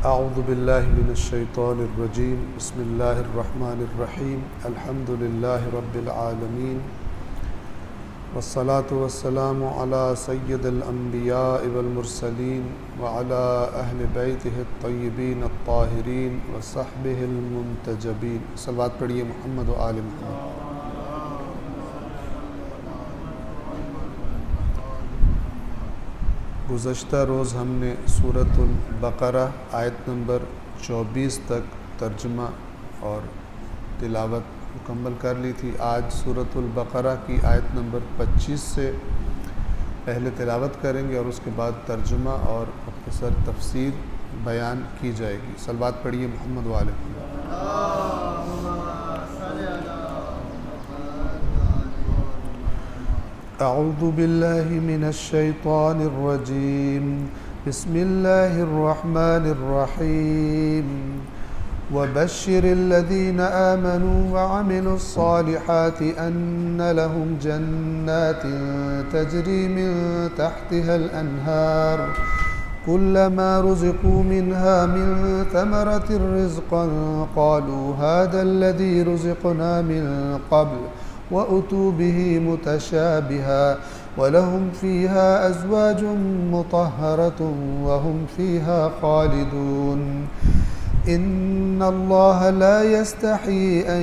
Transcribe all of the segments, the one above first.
अऊज़ु बिल्लाहि मिनश्शैतानिर्रजीम बिस्मिल्लाहिर्रहमानिर्रहीम अल्हम्दुलिल्लाहि रब्बिल आलमीन वस्सलातु वस्सलामु अला सय्यिदिल अंबियाइ वल मुरसलीन व अला अहलि बैतिहि अत्तय्यिबीन अत्ताहिरीन व सहबिहिल मुंतजबीन। सल्लल्लाहु पढ़िए मोहम्मद व आले मोहम्मद। गुज़श्ता रोज़ हमने सूरतुल बक़रा आयत नंबर 24 तक तर्जुमा और तिलावत मुकम्मल कर ली थी। आज सूरतुल बक़रा की आयत नंबर 25 से पहले तिलावत करेंगे और उसके बाद तर्जुमा और मुख्तसर तफसीर बयान की जाएगी। सल्लल्लाहु पढ़िए मोहम्मद व आले मोहम्मद। अऊज़ु बिल्लाहि मिनश्शैतानिर्रजीम बिस्मिल्लाहिर्रहमानिर्रहीम वबश्शिरिल्लज़ीना आमनू वअमिलुस्सालिहाति अन्न लहुम जन्नातिन तजरी मिन तहतिहल अन्हार कुल्लमा रुज़िक़ू मिन्हा मिन समरतिर रिज़्क़न क़ालू हाज़ाल्लज़ी रुज़िक़ना मिन क़ब्ल वअतू बिही मुतशाबिहा वलहुम फ़ीहा अज़वाजुम मुतहहरतुम वहुम फ़ीहा ख़ालिदून। इन्नल्लाह ला यस्तही अन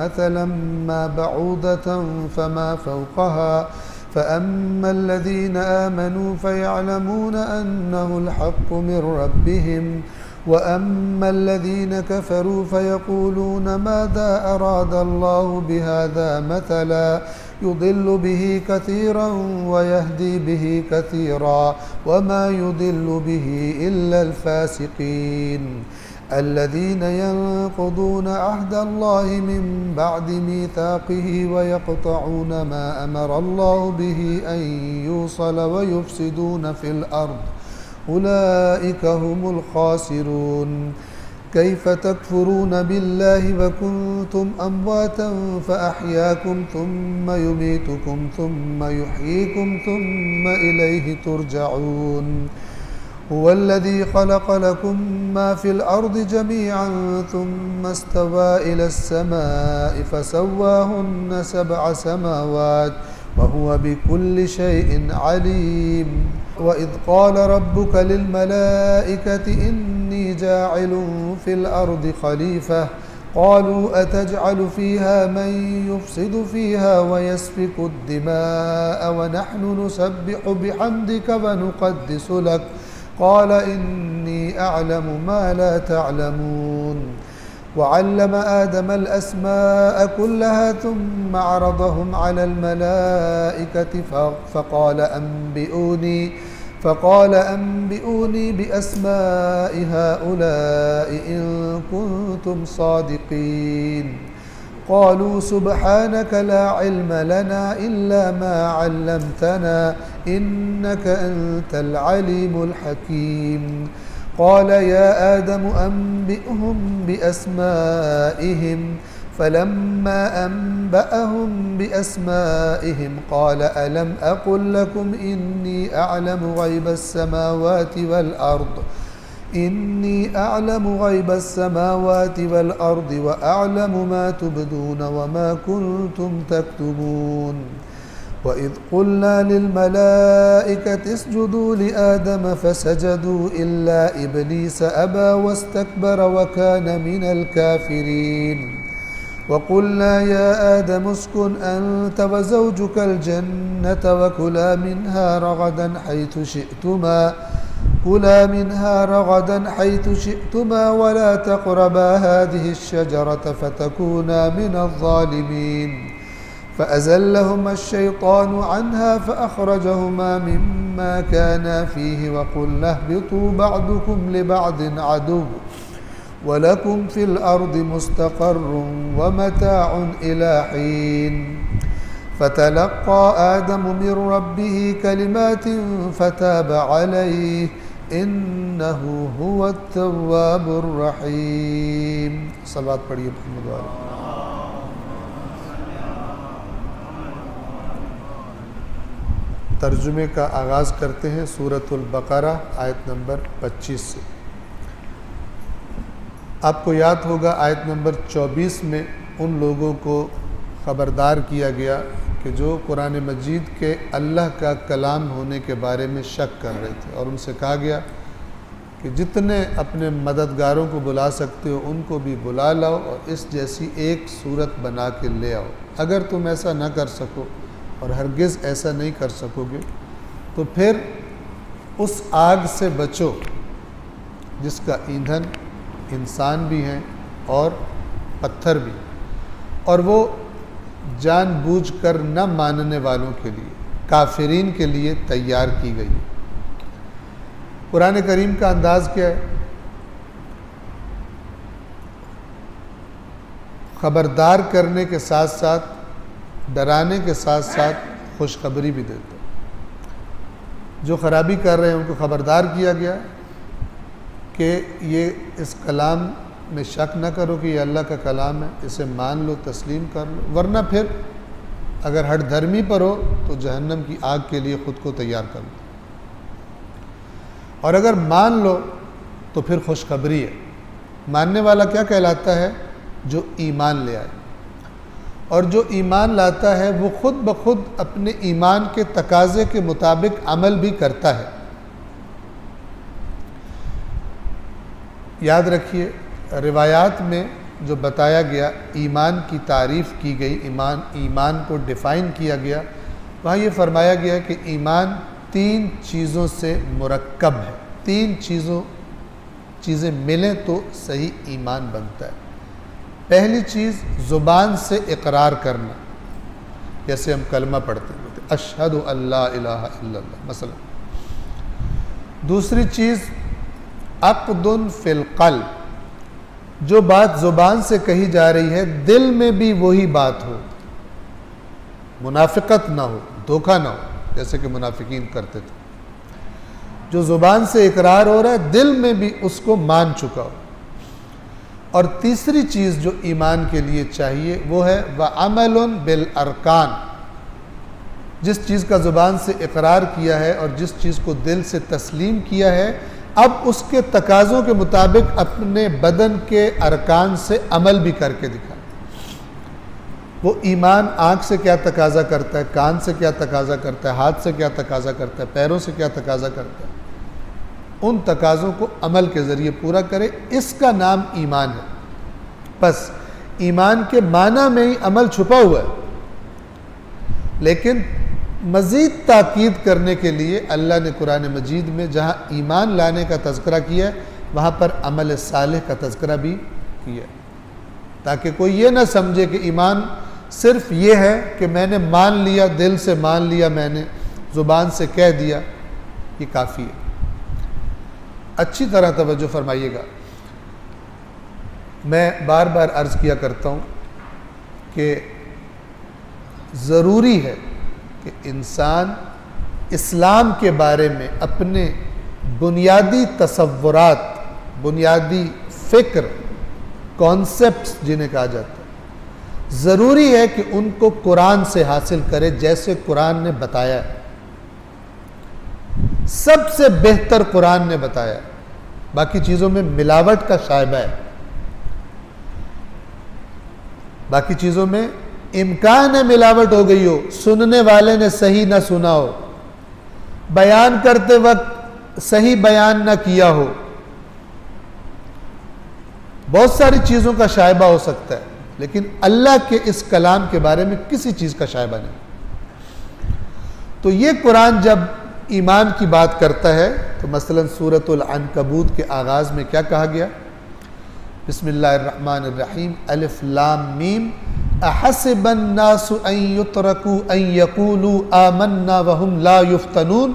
मसलन मा बऊदतन फमा फ़ौक़हा फ़अम्मा अल्लज़ीना आमनू फ़यअलमून अन्नहुल हक़्क़ु मिन रब्बिहिम वअम्मा अल्लज़ीना कफ़रू फ़यक़ूलून माज़ा अरादल्लाहु बिहाज़ा मसला युदिल्लु बिही कसीरन वयहदी बिही कसीरा वमा युदिल्लु बिही इल्लल फ़ासिक़ीन अल्लज़ीना यंक़ुदून अहदल्लाहि मिन बअदि मीसाक़िही वयक़तऊन मा अमरल्लाहु बिही अन यूसल वयुफ़्सिदून फ़िल अर्ज़ उलाइका हुमुल ख़ासिरून। कैफ़ तकफ़ुरून बिल्लाहि वकुन्तुम अम्वातन फ़अह्याकुम थुम्म युमीतुकुम थुम्म युह्यीकुम थुम्म इलैहि तुरजऊन। हुवल्लज़ी ख़लक़ लकुम मा फ़िल अर्ज़ि जमीअन थुम्म इस्तवा इलस समाइ फ़सव्वाहुन्न सबअ समावात वहुव बिकुल्लि शैइन अलीम। वइज़ क़ाल रब्बुक लिल्मलाइकति इन्नी जाइलुन फ़िल अर्ज़ि ख़लीफ़ह क़ालू अतजअलु फ़ीहा मन युफ़्सिदु फ़ीहा वयस्फ़िकु द्दिमाअ वनहनु नुसब्बिहु बिहम्दिक वनुक़द्दिसु लक क़ाल इन्नी अअलमु मा ला तअलमून। वअल्लम आदमल अस्माअ कुल्लहा थुम्म अरदहुम अलल मलाइकति फ़क़ाल अम्बिऊनी बिअस्माइ हाउलाइ इन कुन्तुम सादिक़ीन। क़ालू सुब्हानक ला इल्म लना इल्ला मा अल्लमतना इन्नक अंतल अलीमुल हकीम। क़ाल या आदम अम्बिअहुम बिअस्माइहिम फ़लम्मा अम्बअहुम बिअस्माइहिम क़ाल अलम अक़ुल लकुम इन्नी अअलमु ग़ैबस समावाति वल अर्ज़ व अअलमु मा तुबदून वमा कुन्तुम तक्तुमून। वइज़ क़ुल्ना लिल्मलाइकति इसजुदू लिआदम फ़सजदू इल्ला इब्लीस अबा वस्तकबर वकान मिनल काफ़िरीन। वक़ुल्ना या आदम उस्कुन अन्त वज़ौजुकल जन्नत वकुला मिन्हा रग़दन हैथु शि'तुमा वला तक़रबा हाज़िहिश्शजरत फ़तकूना मिनज़-ज़ालिमीन। फ़अज़ल्लहुमा अश-शैतानु अन्हा फ़अख़रजहुमा मिम्मा काना फ़ीहि वक़ुल्ना ihबितू बअदुकुम लिबअदिन अदुव्व वलकुम फ़िल अर्ज़ि मुस्तक़र्रुन वमताउन इला हीन। फ़तलक़्क़ा आदम मिन रब्बिहि कलिमातिन फ़ताब अलैहि इन्नहु हुवत-तव्वाबुर रहीम। सल्लल्लाहु पढ़िए मोहम्मद वाले। तर्जुमे का आगाज़ करते हैं सूरतुल बक़रा आयत नंबर 25 से। आपको याद होगा आयत नंबर 24 में उन लोगों को ख़बरदार किया गया कि जो कुरान मजीद के अल्लाह का कलाम होने के बारे में शक कर रहे थे, और उनसे कहा गया कि जितने अपने मददगारों को बुला सकते हो उनको भी बुला लाओ और इस जैसी एक सूरत बना के ले आओ। अगर तुम ऐसा ना कर सको और हरगिज़ ऐसा नहीं कर सकोगे तो फिर उस आग से बचो जिसका ईंधन इंसान भी हैं और पत्थर भी, और वो जानबूझकर न मानने वालों के लिए, काफिरीन के लिए तैयार की गई। कुरान करीम का अंदाज़ क्या है? ख़बरदार करने के साथ साथ, डराने के साथ साथ खुशखबरी भी देता है। जो खराबी कर रहे हैं उनको ख़बरदार किया गया कि ये इस कलाम में शक न करो कि ये अल्लाह का कलाम है, इसे मान लो, तस्लीम कर लो, वरना फिर अगर हठ धर्मी पर हो तो जहन्नम की आग के लिए ख़ुद को तैयार कर लो, और अगर मान लो तो फिर खुशखबरी है। मानने वाला क्या कहलाता है? जो ईमान ले आए, और जो ईमान लाता है वो खुद ब खुद अपने ईमान के तकाजे के मुताबिक अमल भी करता है। याद रखिए, रिवायात में जो बताया गया, ईमान की तारीफ़ की गई, ईमान को डिफ़ाइन किया गया, वहाँ ये फरमाया गया कि ईमान 3 चीज़ों से मुरक्कब है। 3 चीज़ें मिलें तो सही ईमान बनता है। पहली चीज़ ज़ुबान से इकरार करना, जैसे हम कलमा पढ़ते हैं, अशहदु अल्ला इलाहा इल्लल्लाह मसलन। दूसरी चीज़ अक़दुन फ़िल क़ल्ब, जो बात ज़ुबान से कही जा रही है दिल में भी वही बात हो, मुनाफ़िक़त ना हो, धोखा ना हो, जैसे कि मुनाफिकीन करते थे। जो ज़ुबान से इकरार हो रहा है दिल में भी उसको मान चुका हो। और तीसरी चीज़ जो ईमान के लिए चाहिए वो है व अमलुन बिल अरकान, जिस चीज़ का ज़ुबान से इकरार किया है और जिस चीज़ को दिल से तस्लीम किया है, अब उसके तकाज़ों के मुताबिक अपने बदन के अरकान से अमल भी करके दिखा। वो ईमान आँख से क्या तकाज़ा करता है, कान से क्या तकाज़ा करता है, हाथ से क्या तकाज़ा करता है, पैरों से क्या तकाज़ा करता है, उन तकाज़ों को अमल के ज़रिए पूरा करे, इसका नाम ईमान है। बस ईमान के माना में ही अमल छुपा हुआ है, लेकिन मज़ीद ताकीद करने के लिए अल्लाह ने कुरान मजीद में जहाँ ईमान लाने का तज़किरा किया है वहाँ पर अमल सालेह का तज़किरा भी किया, ताकि कोई ये ना समझे कि ईमान सिर्फ ये है कि मैंने मान लिया, दिल से मान लिया, मैंने ज़ुबान से कह दिया, ये काफ़ी है। अच्छी तरह तवज्जो फरमाइएगा। मैं बार बार अर्ज़ किया करता हूँ कि ज़रूरी है कि इंसान इस्लाम के बारे में अपने बुनियादी तसव्वुरात, बुनियादी फ़िक्र, कॉन्सेप्ट्स जिन्हें कहा जाता है, ज़रूरी है कि उनको कुरान से हासिल करे, जैसे कुरान ने बताया है। सबसे बेहतर कुरान ने बताया, बाकी चीज़ों में मिलावट का शायबा है, बाकी चीज़ों में इम्कान है मिलावट हो गई हो, सुनने वाले ने सही ना सुना हो, बयान करते वक्त सही बयान ना किया हो, बहुत सारी चीज़ों का शायबा हो सकता है, लेकिन अल्लाह के इस कलाम के बारे में किसी चीज़ का शायबा नहीं। तो ये कुरान जब ईमान की बात करता है तो मसलन सूरतुल अनकबूत के आगाज़ में क्या कहा गया? बिस्मिल्लाहिर्रहमानिर्रहीम, अलिफ लाम मीम, अहसिबन नासु अन युतरकू अन यकूलू आमन्ना वहुम ला युफ्तनून।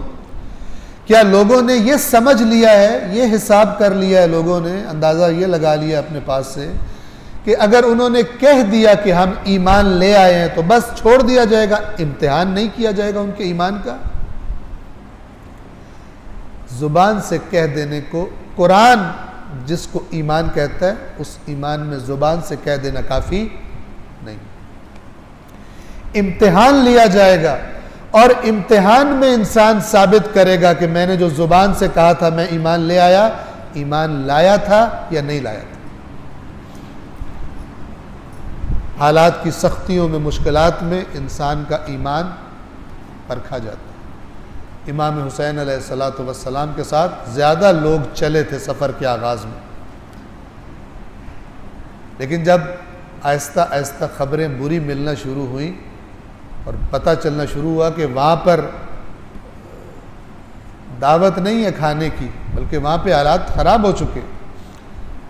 क्या लोगों ने ये समझ लिया है, ये हिसाब कर लिया है, लोगों ने अंदाज़ा ये लगा लिया अपने पास से कि अगर उन्होंने कह दिया कि हम ईमान ले आए हैं तो बस छोड़ दिया जाएगा, इम्तिहान नहीं किया जाएगा उनके ईमान का? ज़ुबान से कह देने को कुरान जिसको ईमान कहता है, उस ईमान में ज़ुबान से कह देना काफ़ी नहीं। इम्तिहान लिया जाएगा और इम्तिहान में इंसान साबित करेगा कि मैंने जो ज़ुबान से कहा था मैं ईमान ले आया, ईमान लाया था या नहीं लाया था। हालात की सख्तियों में, मुश्किलात में इंसान का ईमान परखा जाता है। इमाम हुसैन अलैहिस्सलातु वस्सलाम के साथ ज़्यादा लोग चले थे सफ़र के आगाज़ में, लेकिन जब आहिस्ता आहिस्ता ख़बरें बुरी मिलना शुरू हुई और पता चलना शुरू हुआ कि वहाँ पर दावत नहीं है खाने की, बल्कि वहाँ पे हालात ख़राब हो चुके,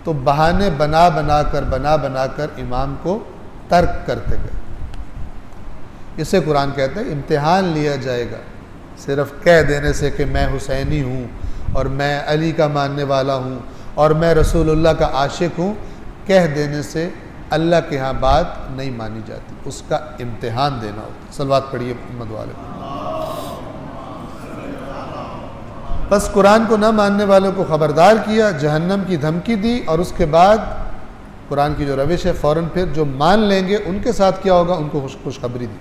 तो बहाने बना बना कर इमाम को तर्क करते गए। इसे कुरान कहते हैं इम्तिहान लिया जाएगा। सिर्फ कह देने से कि मैं हुसैनी हूँ और मैं अली का मानने वाला हूँ और मैं रसूलुल्लाह का आशिक हूँ, कह देने से अल्लाह के यहाँ बात नहीं मानी जाती, उसका इम्तिहान देना होता। सलवात पढ़िए मोहम्मद वाले। बस कुरान को न मानने वालों को ख़बरदार किया, जहन्नम की धमकी दी, और उसके बाद कुरान की जो रविश है फ़ौरन फिर जो मान लेंगे उनके साथ क्या होगा, उनको खुशखबरी दी।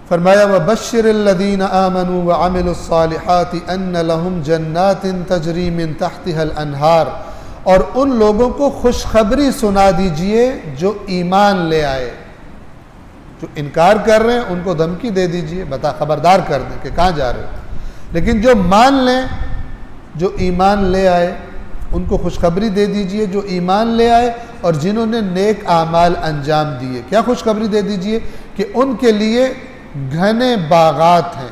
फरमाया वबश्शिरिल्लज़ीन आमनू व अमिलुस्सालिहाति अन्न लहुम जन्नातिन तजरी मिन तहतिहल अनहार, और उन लोगों को खुशखबरी सुना दीजिए जो ईमान ले आए। जो इनकार कर रहे हैं उनको धमकी दे दीजिए, खबरदार कर दें कि कहाँ जा रहे हो। लेकिन जो मान लें, जो ईमान ले आए, उनको खुशखबरी दे दीजिए जो ईमान ले आए और जिन्होंने नेक आमाल अंजाम दिए। क्या खुशखबरी दे दीजिए कि उनके लिए घने बागात हैं।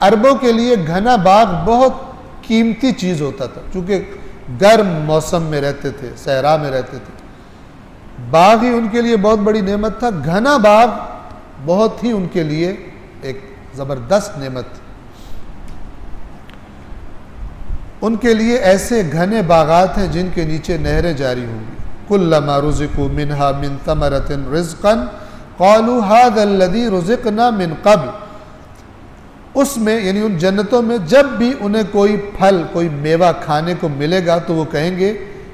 अरबों के लिए घना बाग बहुत कीमती चीज़ होता था, चूँकि गर्म मौसम में रहते थे, सहरा में रहते थे। बाग ही उनके लिए बहुत बड़ी नेमत था। घना बाग बहुत ही उनके लिए एक ज़बरदस्त नेमत थी। उनके लिए ऐसे घने बागात हैं जिनके नीचे नहरें जारी होंगी। कुल्लमा रुज़िक़ू मिन्हा मिन समरतिन रिज़्क़न क़ालू हाज़ल्लज़ी रुज़िक़ना मिन क़ब्ल। उसमें यानी उन जन्नतों में जब भी उन्हें कोई फल, कोई मेवा खाने को मिलेगा तो वो कहेंगे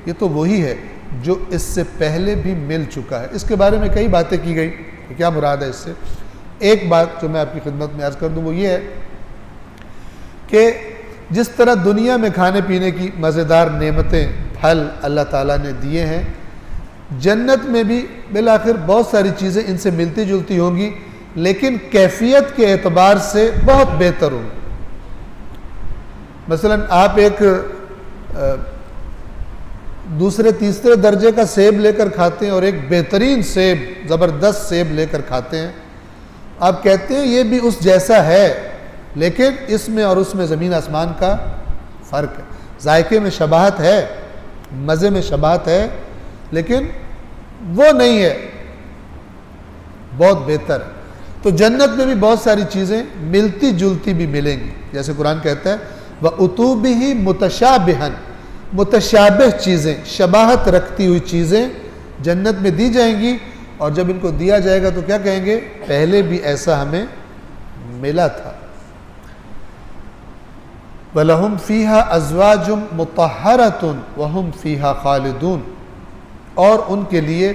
ये तो वही है जो इससे पहले भी मिल चुका है। इसके बारे में कई बातें की गई कि क्या मुराद है इससे। एक बात जो मैं आपकी खिदमत में अर्ज़ कर दूँ वो ये है कि जिस तरह दुनिया में खाने पीने की मज़ेदार नेमतें, फल अल्लाह ताला ने दिए हैं, जन्नत में भी बिलाखिर बहुत सारी चीज़ें इनसे मिलती जुलती होंगी, लेकिन कैफियत के एतबार से बहुत बेहतर होंगी। मसलन आप एक दूसरे तीसरे दर्जे का सेब लेकर खाते हैं और एक बेहतरीन सेब, ज़बरदस्त सेब लेकर खाते हैं। आप कहते हैं ये भी उस जैसा है, लेकिन इसमें और उसमें ज़मीन आसमान का फ़र्क है। जायके में शबाहत है, मज़े में शबाहत है, लेकिन वो नहीं है, बहुत बेहतर है। तो जन्नत में भी बहुत सारी चीज़ें मिलती जुलती भी मिलेंगी। जैसे कुरान कहता है व उतूबिही मुतशाबिहन, मुतशाबिह चीज़ें, शबाहत रखती हुई चीज़ें जन्नत में दी जाएंगी। और जब इनको दिया जाएगा तो क्या कहेंगे, पहले भी ऐसा हमें मिला था। वलहुम फ़ीहा अज़वाजुम मुतहरतुन वहुम फ़ीहा खालिदून, और उनके लिए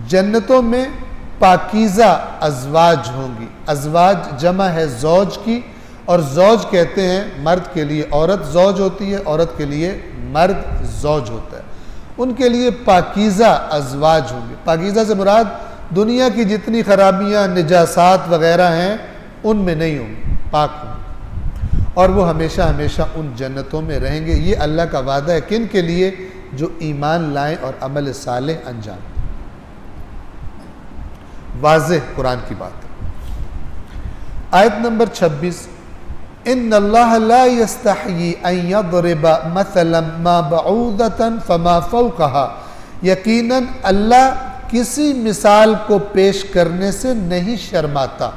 जन्नतों में पाकीज़ा अज़वाज होंगी। अज़वाज जमा है ज़ौज की, और ज़ौज कहते हैं मर्द के लिए औरत ज़ौज होती है, औरत के लिए मर्द ज़ौज होता है। उनके लिए पाकीज़ा अज़वाज होंगे। पाकीज़ा से मुराद दुनिया की जितनी खराबियाँ, निजासात वग़ैरह हैं उनमें नहीं होंगी, पाक होंगे, और वो हमेशा हमेशा उन जन्नतों में रहेंगे। ये अल्लाह का वादा है किन के लिए, जो ईमान लाएं और अमल सालेह अंजाम। वाज़ेह कुरान की बात है। आयत नंबर 26, इन्नल्लाह ला यस्तहयी अन यदरिबा मसलन मा बऊदतन फमा फौकहा, यकीनन अल्लाह किसी मिसाल को पेश करने से नहीं शर्माता,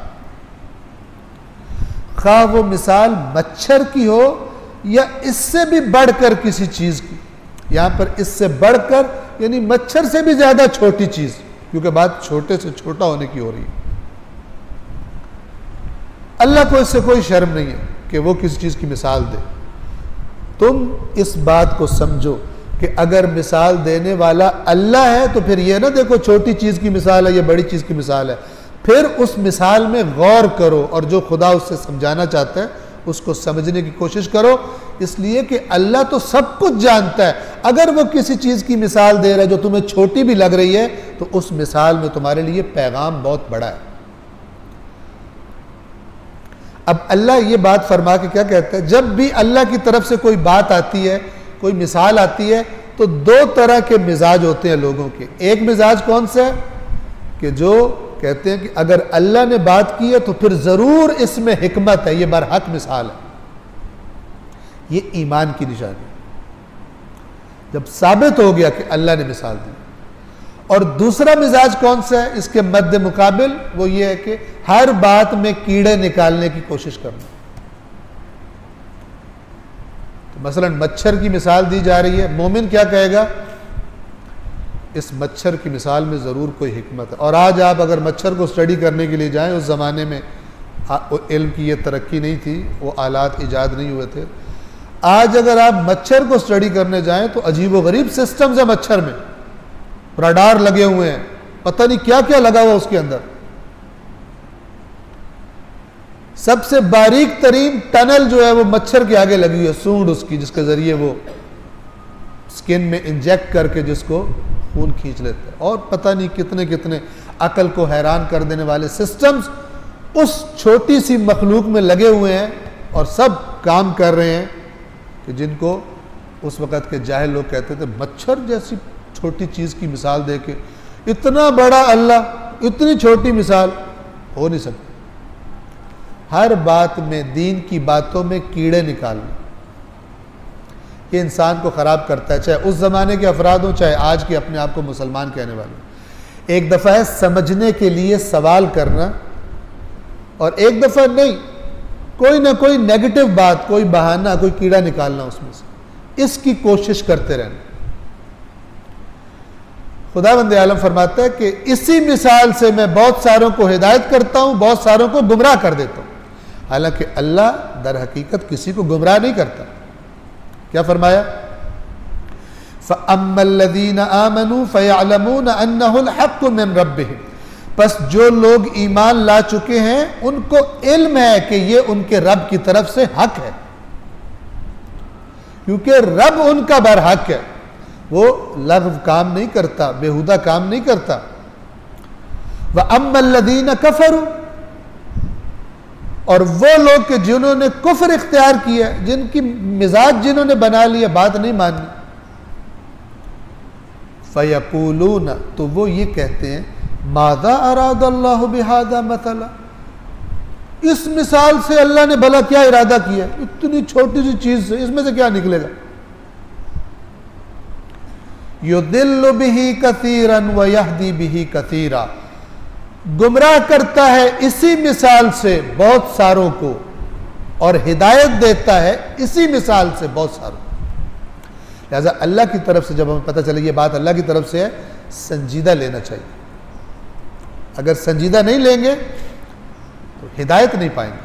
खा वो मिसाल मच्छर की हो या इससे भी बढ़कर किसी चीज़ की। यहाँ पर इससे बढ़कर यानी मच्छर से भी ज़्यादा छोटी चीज़, क्योंकि बात छोटे से छोटा होने की हो रही है। अल्लाह को इससे कोई शर्म नहीं है कि वो किसी चीज़ की मिसाल दे। तुम इस बात को समझो कि अगर मिसाल देने वाला अल्लाह है तो फिर ये ना देखो छोटी चीज़ की मिसाल है, ये बड़ी चीज़ की मिसाल है। फिर उस मिसाल में गौर करो और जो खुदा उससे समझाना चाहता है उसको समझने की कोशिश करो, इसलिए कि अल्लाह तो सब कुछ जानता है। अगर वो किसी चीज़ की मिसाल दे रहा है जो तुम्हें छोटी भी लग रही है, तो उस मिसाल में तुम्हारे लिए पैगाम बहुत बड़ा है। अब अल्लाह ये बात फरमा के क्या कहता है, जब भी अल्लाह की तरफ से कोई बात आती है, कोई मिसाल आती है, तो दो तरह के मिजाज होते हैं लोगों के। एक मिजाज कौन सा है कि जो कहते हैं कि अगर अल्लाह ने बात की है तो फिर ज़रूर इसमें हिकमत है, ये बरहक मिसाल है, ये ईमान की निशानी। जब साबित हो गया कि अल्लाह ने मिसाल दी। और दूसरा मिजाज कौन सा है इसके मद्दे मुकाबिल, वो ये है कि हर बात में कीड़े निकालने की कोशिश करना। तो मसलन मच्छर की मिसाल दी जा रही है, मोमिन क्या कहेगा, इस मच्छर की मिसाल में ज़रूर कोई हिकमत है। और आज आप अगर मच्छर को स्टडी करने के लिए जाएं, उस ज़माने में इल्म की ये तरक्की नहीं थी, वो आलात ईजाद नहीं हुए थे। आज अगर आप मच्छर को स्टडी करने जाएं तो अजीब व गरीब सिस्टम्स है मच्छर में, रडार लगे हुए हैं, पता नहीं क्या क्या लगा हुआ उसके अंदर। सबसे बारीक तरीन टनल जो है वो मच्छर के आगे लगी हुई है, सूंड उसकी, जिसके जरिए वो स्किन में इंजेक्ट करके जिसको खून खींच लेते हैं। और पता नहीं कितने कितने अकल को हैरान कर देने वाले सिस्टम्स उस छोटी सी मखलूक में लगे हुए हैं, और सब काम कर रहे हैं कि जिनको उस वक़्त के जाहिल लोग कहते थे मच्छर जैसी छोटी चीज़ की मिसाल दे के इतना बड़ा अल्लाह, इतनी छोटी मिसाल हो नहीं सकती। हर बात में, दीन की बातों में कीड़े निकालना, ये इंसान को ख़राब करता है, चाहे उस ज़माने के अफराद हों, चाहे आज के अपने आप को मुसलमान कहने वाले। एक दफ़ा है समझने के लिए सवाल करना, और एक दफ़ा नहीं, कोई ना कोई नेगेटिव बात, कोई बहाना, कोई कीड़ा निकालना उसमें से, इसकी कोशिश करते रहना। खुदावंद आलम फरमाता है कि इसी मिसाल से मैं बहुत सारों को हिदायत करता हूँ, बहुत सारों को गुमराह कर देता हूँ। हालांकि अल्लाह दर हकीकत किसी को गुमराह नहीं करता। क्या फरमाया, फ़अम्मल्लज़ीना आमनू फ़यअलमून अन्नहुल हक़्क़ु मिन रब्बिहिम, बस जो लोग ईमान ला चुके हैं उनको इल्म है कि ये उनके रब की तरफ से हक है, क्योंकि रब उनका बरहक है, वो लग़्व काम नहीं करता, बेहुदा काम नहीं करता। व अम्मल्लज़ीना कफ़रू, और वो लोग के जिन्होंने कुफ्र इख्तियार किया, जिनकी मिजाज जिन्होंने बना लिया, बात नहीं माननी, फ़यक़ूलून, तो वो ये कहते हैं माज़ा अरादल्लाहु बिहाज़ा मसला, इस मिसाल से अल्लाह ने भला क्या इरादा किया, इतनी छोटी सी चीज़ से इसमें से क्या निकलेगा। युदिल्लु बिही कसीरन व यहदी बिही कसीरा, गुमराह करता है इसी मिसाल से बहुत सारों को, और हिदायत देता है इसी मिसाल से बहुत सारों को। लिहाजा अल्लाह की तरफ से जब हमें पता चले ये बात अल्लाह की तरफ से है, संजीदा लेना चाहिए। अगर संजीदा नहीं लेंगे तो हिदायत नहीं पाएंगे।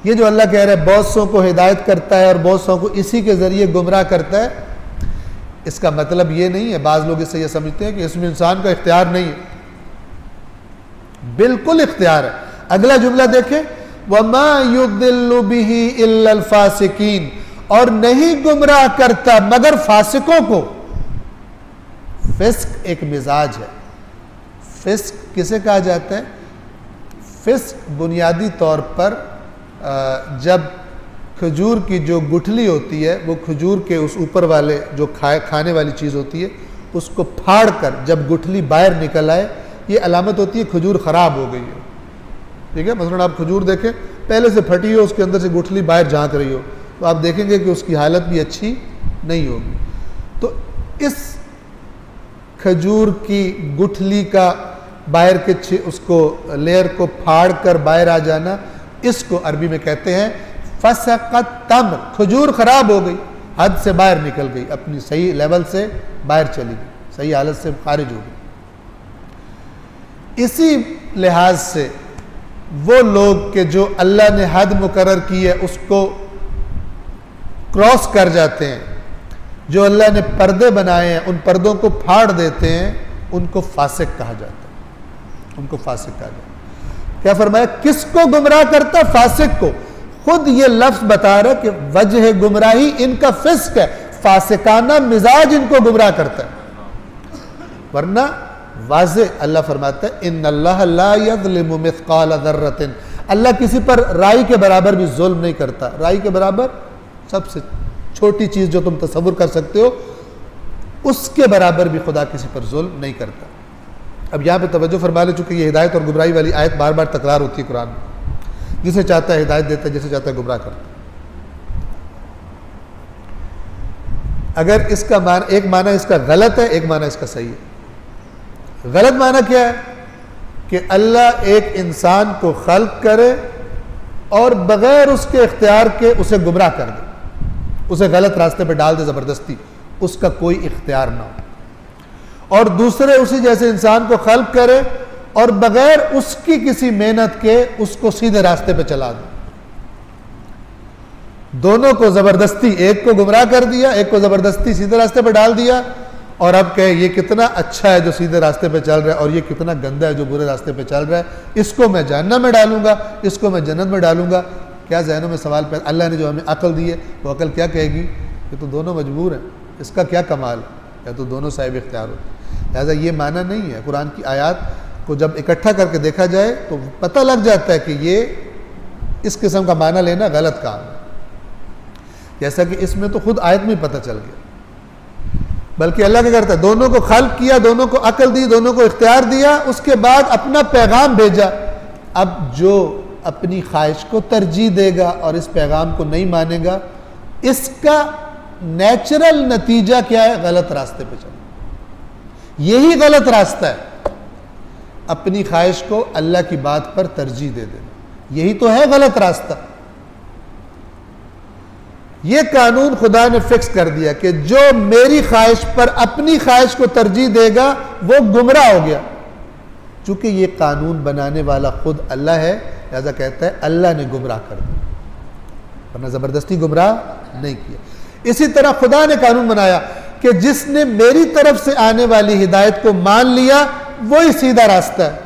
ये जो अल्लाह कह रहा है बहुत सौ को हिदायत करता है और बहुत सौ को इसी के ज़रिए गुमराह करता है, इसका मतलब ये नहीं है, बाज़ लोग इससे ये समझते हैं कि इसमें इंसान का इख्तियार नहीं है। बिल्कुल इख्तियार है। अगला जुमला देखें, वमा युदिल्लु बिही इल्लल फासिकीन, और नहीं गुमराह करता मगर फासिकों को। फिस्क एक मिजाज है। फिस्क किसे कहा जाता है? फिस्क बुनियादी तौर पर जब खजूर की जो गुठली होती है, वो खजूर के उस ऊपर वाले जो खाने वाली चीज़ होती है, उसको फाड़ कर जब गुठली बाहर निकल आए, ये अलामत होती है खजूर ख़राब हो गई है। ठीक है, मसलन आप खजूर देखें, पहले से फटी हो, उसके अंदर से गुठली बाहर झांक रही हो, तो आप देखेंगे कि उसकी हालत भी अच्छी नहीं होगी। तो इस खजूर की गुठली का बाहर के उसको लेयर को फाड़ कर बाहर आ जाना, इसको अरबी में कहते हैं फसक़त तम्र। खजूर ख़राब हो गई, हद से बाहर निकल गई, अपनी सही लेवल से बाहर चली गई, सही हालत से खारिज हो गई। इसी लिहाज से वो लोग के जो अल्लाह ने हद मुकर्रर की है उसको क्रॉस कर जाते हैं, जो अल्लाह ने पर्दे बनाए हैं उन पर्दों को फाड़ देते हैं, उनको फासिक कहा जाता है, उनको फासिक कहा जाता है। क्या फरमाया? किसको गुमराह करता? फासिक को। खुद ये लफ्ज बता रहा कि वजह गुमराही इनका फिस्क है, फासिकाना मिजाज इनको गुमराह करता है। वरना वाज़े अल्लाह फरमाता है इन्नल्लाह ला यज़लिमु मिस्क़ाल ज़र्रतिन, अल्लाह किसी पर राई के बराबर भी जुल्म नहीं करता। राई के बराबर सबसे छोटी चीज़ जो तुम तसव्वुर कर सकते हो, उसके बराबर भी खुदा किसी पर जुल्म नहीं करता। अब यहाँ पे तवज्जो फरमा ले, चूँकि ये हिदायत और गुमराही वाली आयत बार बार तकरार होती है कुरान में। जिसे चाहता है हिदायत देता है, जिसे चाहता है गुमराह करता है। अगर इसका मान, एक माना इसका गलत है, एक माना इसका सही है। गलत माना क्या है? कि अल्लाह एक इंसान को खल्क करे और बगैर उसके इख्तियार के उसे गुमराह कर दे, उसे गलत रास्ते पे डाल दे ज़बरदस्ती, उसका कोई इख्तियार ना हो। और दूसरे उसी जैसे इंसान को खल्क करे और बगैर उसकी किसी मेहनत के उसको सीधे रास्ते पे चला दे। दोनों को ज़बरदस्ती, एक को गुमराह कर दिया, एक को ज़बरदस्ती सीधे रास्ते पे डाल दिया। और अब कहे ये कितना अच्छा है जो सीधे रास्ते पे चल रहा है और ये कितना गंदा है जो बुरे रास्ते पे चल रहा है, इसको मैं जहन्नम में डालूंगा, इसको मैं जन्नत में डालूंगा। क्या जहनों में सवाल पैदा? अल्लाह ने जो हमें अकल दी है वो अकल क्या कहेगी? ये तो दोनों मजबूर हैं, इसका क्या कमाल है? या तो दोनों साहिब इख्तियार होते। लिहाजा ये माना नहीं है। कुरान की आयत को जब इकट्ठा करके देखा जाए तो पता लग जाता है कि ये इस किस्म का माना लेना गलत काम है। जैसा कि इसमें तो खुद आयत में पता चल गया। बल्कि अल्लाह क्या करता है? दोनों को खल्क किया, दोनों को अकल दी, दोनों को इख्तियार दिया, उसके बाद अपना पैगाम भेजा। अब जो अपनी ख्वाहिश को तरजीह देगा और इस पैगाम को नहीं मानेगा, इसका नेचुरल नतीजा क्या है? गलत रास्ते पे चलना। यही गलत रास्ता है, अपनी ख्वाहिश को अल्लाह की बात पर तरजीह दे देना, यही तो है गलत रास्ता। ये कानून खुदा ने फिक्स कर दिया कि जो मेरी ख्वाहिश पर अपनी ख्वाहिश को तरजीह देगा वो गुमराह हो गया। चूंकि ये कानून बनाने वाला खुद अल्लाह है, लिहाजा कहता है अल्लाह ने गुमराह कर दिया, वरना ज़बरदस्ती गुमराह नहीं किया। इसी तरह खुदा ने कानून बनाया कि जिसने मेरी तरफ से आने वाली हिदायत को मान लिया वही सीधा रास्ता है।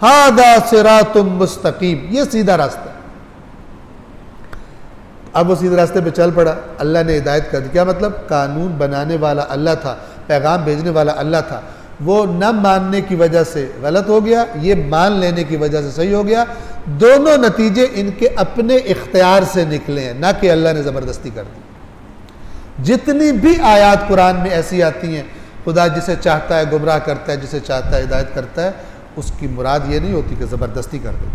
हादा सिरातुम मुस्तकीम, ये सीधा रास्ता है। अब वो सीधे रास्ते पे चल पड़ा, अल्लाह ने हिदायत कर दी। क्या मतलब? कानून बनाने वाला अल्लाह था, पैगाम भेजने वाला अल्लाह था, वो न मानने की वजह से गलत हो गया, ये मान लेने की वजह से सही हो गया। दोनों नतीजे इनके अपने इख्तियार से निकले हैं, ना कि अल्लाह ने ज़बरदस्ती कर दी। जितनी भी आयात कुरान में ऐसी आती हैं, खुदा जिसे चाहता है गुमराह करता है, जिसे चाहता है हिदायत करता है, उसकी मुराद ये नहीं होती कि ज़बरदस्ती कर दे।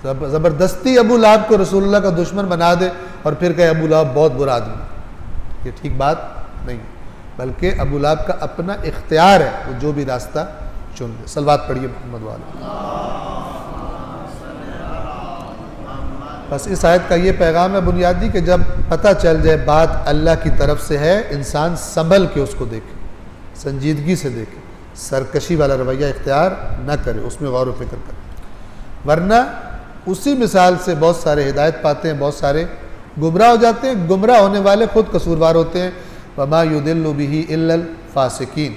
ज़बरदस्ती अबू लहब को रसूलुल्लाह का दुश्मन बना दे और फिर कहे अबू लहब बहुत बुरा आदमी, ये ठीक बात नहीं। बल्कि अबू लहब का अपना इख्तियार है, वो जो भी रास्ता चुन ले। सलवात पढ़िए मोहम्मद वाला। बस इस आयत का ये पैगाम है बुनियादी कि जब पता चल जाए बात अल्लाह की तरफ से है, इंसान संभल के उसको देखे, संजीदगी से देखे, सरकशी वाला रवैया इख्तियार न करे, उसमें गौर व फिक्र करे। वरना उसी मिसाल से बहुत सारे हिदायत पाते हैं, बहुत सारे गुमराह हो जाते हैं। गुमराह होने वाले खुद कसूरवार होते हैं। वमा युदिल्लु बिही इल्लल फासिकीन,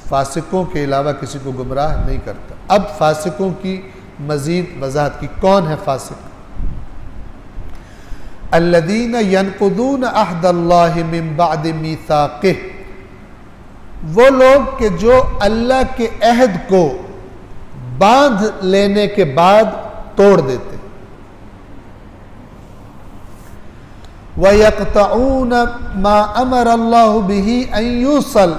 फासिकों के अलावा किसी को गुमराह नहीं करता। अब फासिकों की मजीद वजाहत की। कौन है फासिक? अल्लदीन यनकुदून अहदल्लाहि मिन बअद मीसाक़िह, वो लोग कि जो अल्लाह के अहद को बांध लेने के बाद तोड़ देते। वयक़तऊन मा अमर अल्लाहु बिही अन यूसल,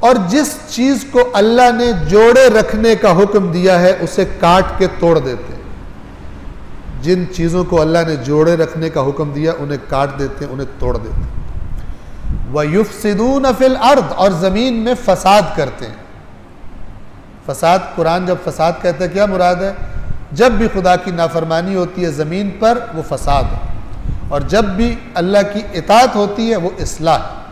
और जिस चीज को अल्लाह ने जोड़े रखने का हुक्म दिया है उसे काट के तोड़ देते हैं। जिन चीजों को अल्लाह ने जोड़े रखने का हुक्म दिया उन्हें काट देते हैं, उन्हें तोड़ देते हैं। वयुफ़सिदून फ़िल अर्द, और जमीन में फसाद करते हैं। फसाद, कुरान जब फसाद कहता है क्या मुराद है? जब भी खुदा की नाफरमानी होती है ज़मीन पर वो फसाद है, और जब भी अल्लाह की इताअत होती है वो इस्लाह है।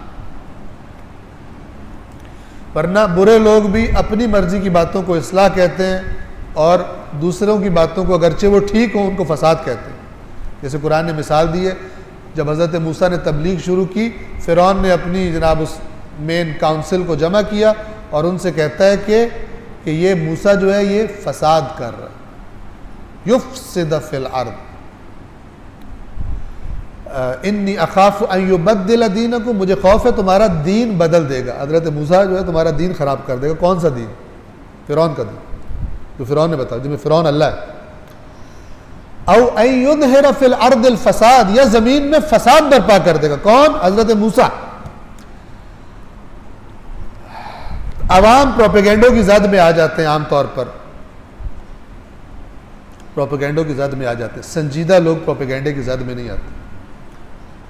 वरना बुरे लोग भी अपनी मर्जी की बातों को इस्लाह कहते हैं और दूसरों की बातों को अगरचे वो ठीक हो उनको फसाद कहते हैं। जैसे कुरान ने मिसाल दी है, जब हज़रत मूसा ने तबलीग शुरू की, फ़िरौन ने अपनी जनाब उस मेन काउंसिल को जमा किया और उनसे कहता है कि कि ये मूसा जो है ये फसाद कर रहा है, युफ्सिद फिल अर्द, इन्नी अखाफ अन युबद्दिल दीनकुम, मुझे खौफ है तुम्हारा दीन बदल देगा। हजरत मूसा जो है तुम्हारा दीन खराब कर देगा। कौन सा दीन? फिरौन का दीन, जो फिरौन ने बताया, जिसमें फिरौन अल्लाह है। औ अन युज़हिर फिल अर्दिल फसाद, या जमीन में फसाद बर्पा कर देगा। कौन? हजरत मूसा। अवाम प्रोपेगेंडो की जद में आ जाते हैं, आमतौर पर प्रोपेगेंडो की जद में आ जाते हैं। संजीदा लोग प्रोपेगेंडे की जद में नहीं आते।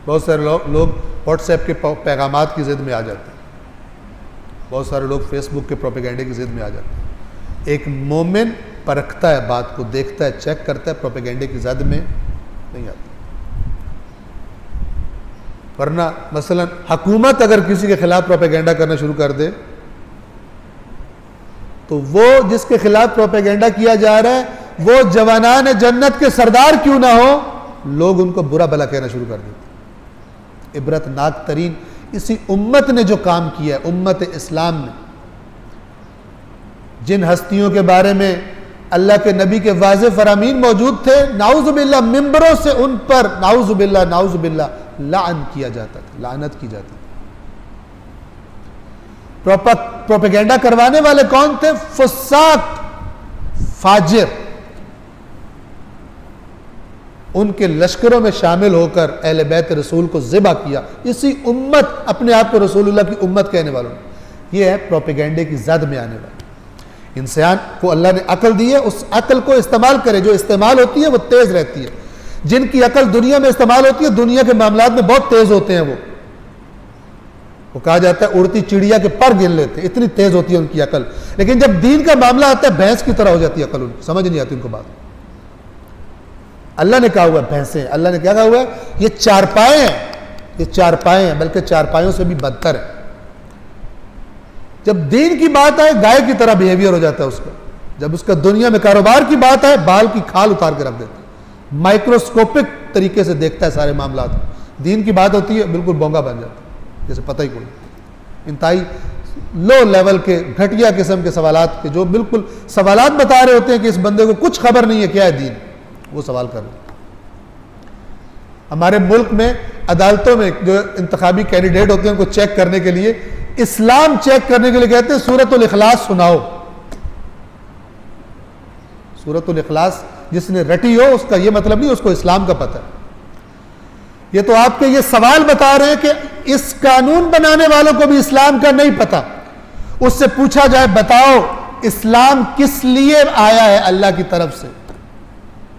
बहुत सारे लोग व्हाट्सएप के पैगामात की जिद में आ जाते हैं, बहुत सारे लोग फेसबुक के प्रोपेगेंडे की जिद में आ जाते हैं। एक मोमिन परखता है बात को, देखता है, चेक करता है, प्रोपेगेंडे की जद में नहीं आता। वरना मसलन हुकूमत अगर किसी के खिलाफ प्रोपेगेंडा करना शुरू कर दे तो वो जिसके खिलाफ प्रोपेगेंडा किया जा रहा है वो जवानान जन्नत के सरदार क्यों ना हो, लोग उनको बुरा भला कहना शुरू कर देते। इबरतनाक तरीन इसी उम्मत ने जो काम किया है, उम्मत इस्लाम ने, जिन हस्तियों के बारे में अल्लाह के नबी के वाज़े फरामीन मौजूद थे, नाउज़ुबिल्लाह मिंबरों से उन पर नाउज़ुबिल्लाह लान किया जाता था, लानत की जाती थी। प्रोपेगेंडा करवाने वाले कौन थे? फुस्साक, फाजिर। उनके लश्करों में शामिल होकर अहले बैत रसूल को ज़िबा किया इसी उम्मत, अपने आप को रसूलुल्लाह की उम्मत कहने वालों ने। यह है प्रोपेगेंडे की जद में आने वाले। इंसान को अल्लाह ने अकल दी है, उस अकल को इस्तेमाल करे। जो इस्तेमाल होती है वो तेज़ रहती है। जिनकी अकल दुनिया में इस्तेमाल होती है, दुनिया के मामलात में बहुत तेज़ होते हैं। वो कहा जाता है उड़ती चिड़िया के पर गिन लेते, इतनी तेज़ होती है उनकी अकल। लेकिन जब दीन का मामला आता है, भैंस की तरह हो जाती है अकल उनकी, समझ नहीं आती उनको बात। अल्लाह ने कहा हुआ है भैंसें, अल्लाह ने क्या कहा हुआ है? ये चारपाए हैं, ये चारपाए हैं, बल्कि चारपायों से भी बदतर है। जब दीन की बात आए, गाय की तरह बिहेवियर हो जाता है उसका। जब उसका दुनिया में कारोबार की बात आए, बाल की खाल उतार के रख देता है, माइक्रोस्कोपिक तरीके से देखता है सारे मामलात। दीन की बात होती है, बिल्कुल बोंगा बन जाता है, जैसे पता ही कोई। इंतहाई लो लेवल के घटिया किस्म के सवालात के, जो बिल्कुल सवालात बता रहे होते हैं कि इस बंदे को कुछ खबर नहीं है क्या है दीन, वो सवाल कर रहे। हमारे मुल्क में अदालतों में जो इंतखाबी कैंडिडेट होते हैं उनको चेक करने के लिए, इस्लाम चेक करने के लिए कहते हैं सूरतुल इखलास सुनाओ। सूरतुल इखलास जिसने रटी हो उसका ये मतलब नहीं उसको इस्लाम का पता है। ये तो आपके ये सवाल बता रहे हैं कि इस कानून बनाने वालों को भी इस्लाम का नहीं पता। उससे पूछा जाए बताओ इस्लाम किस लिए आया है अल्लाह की तरफ से,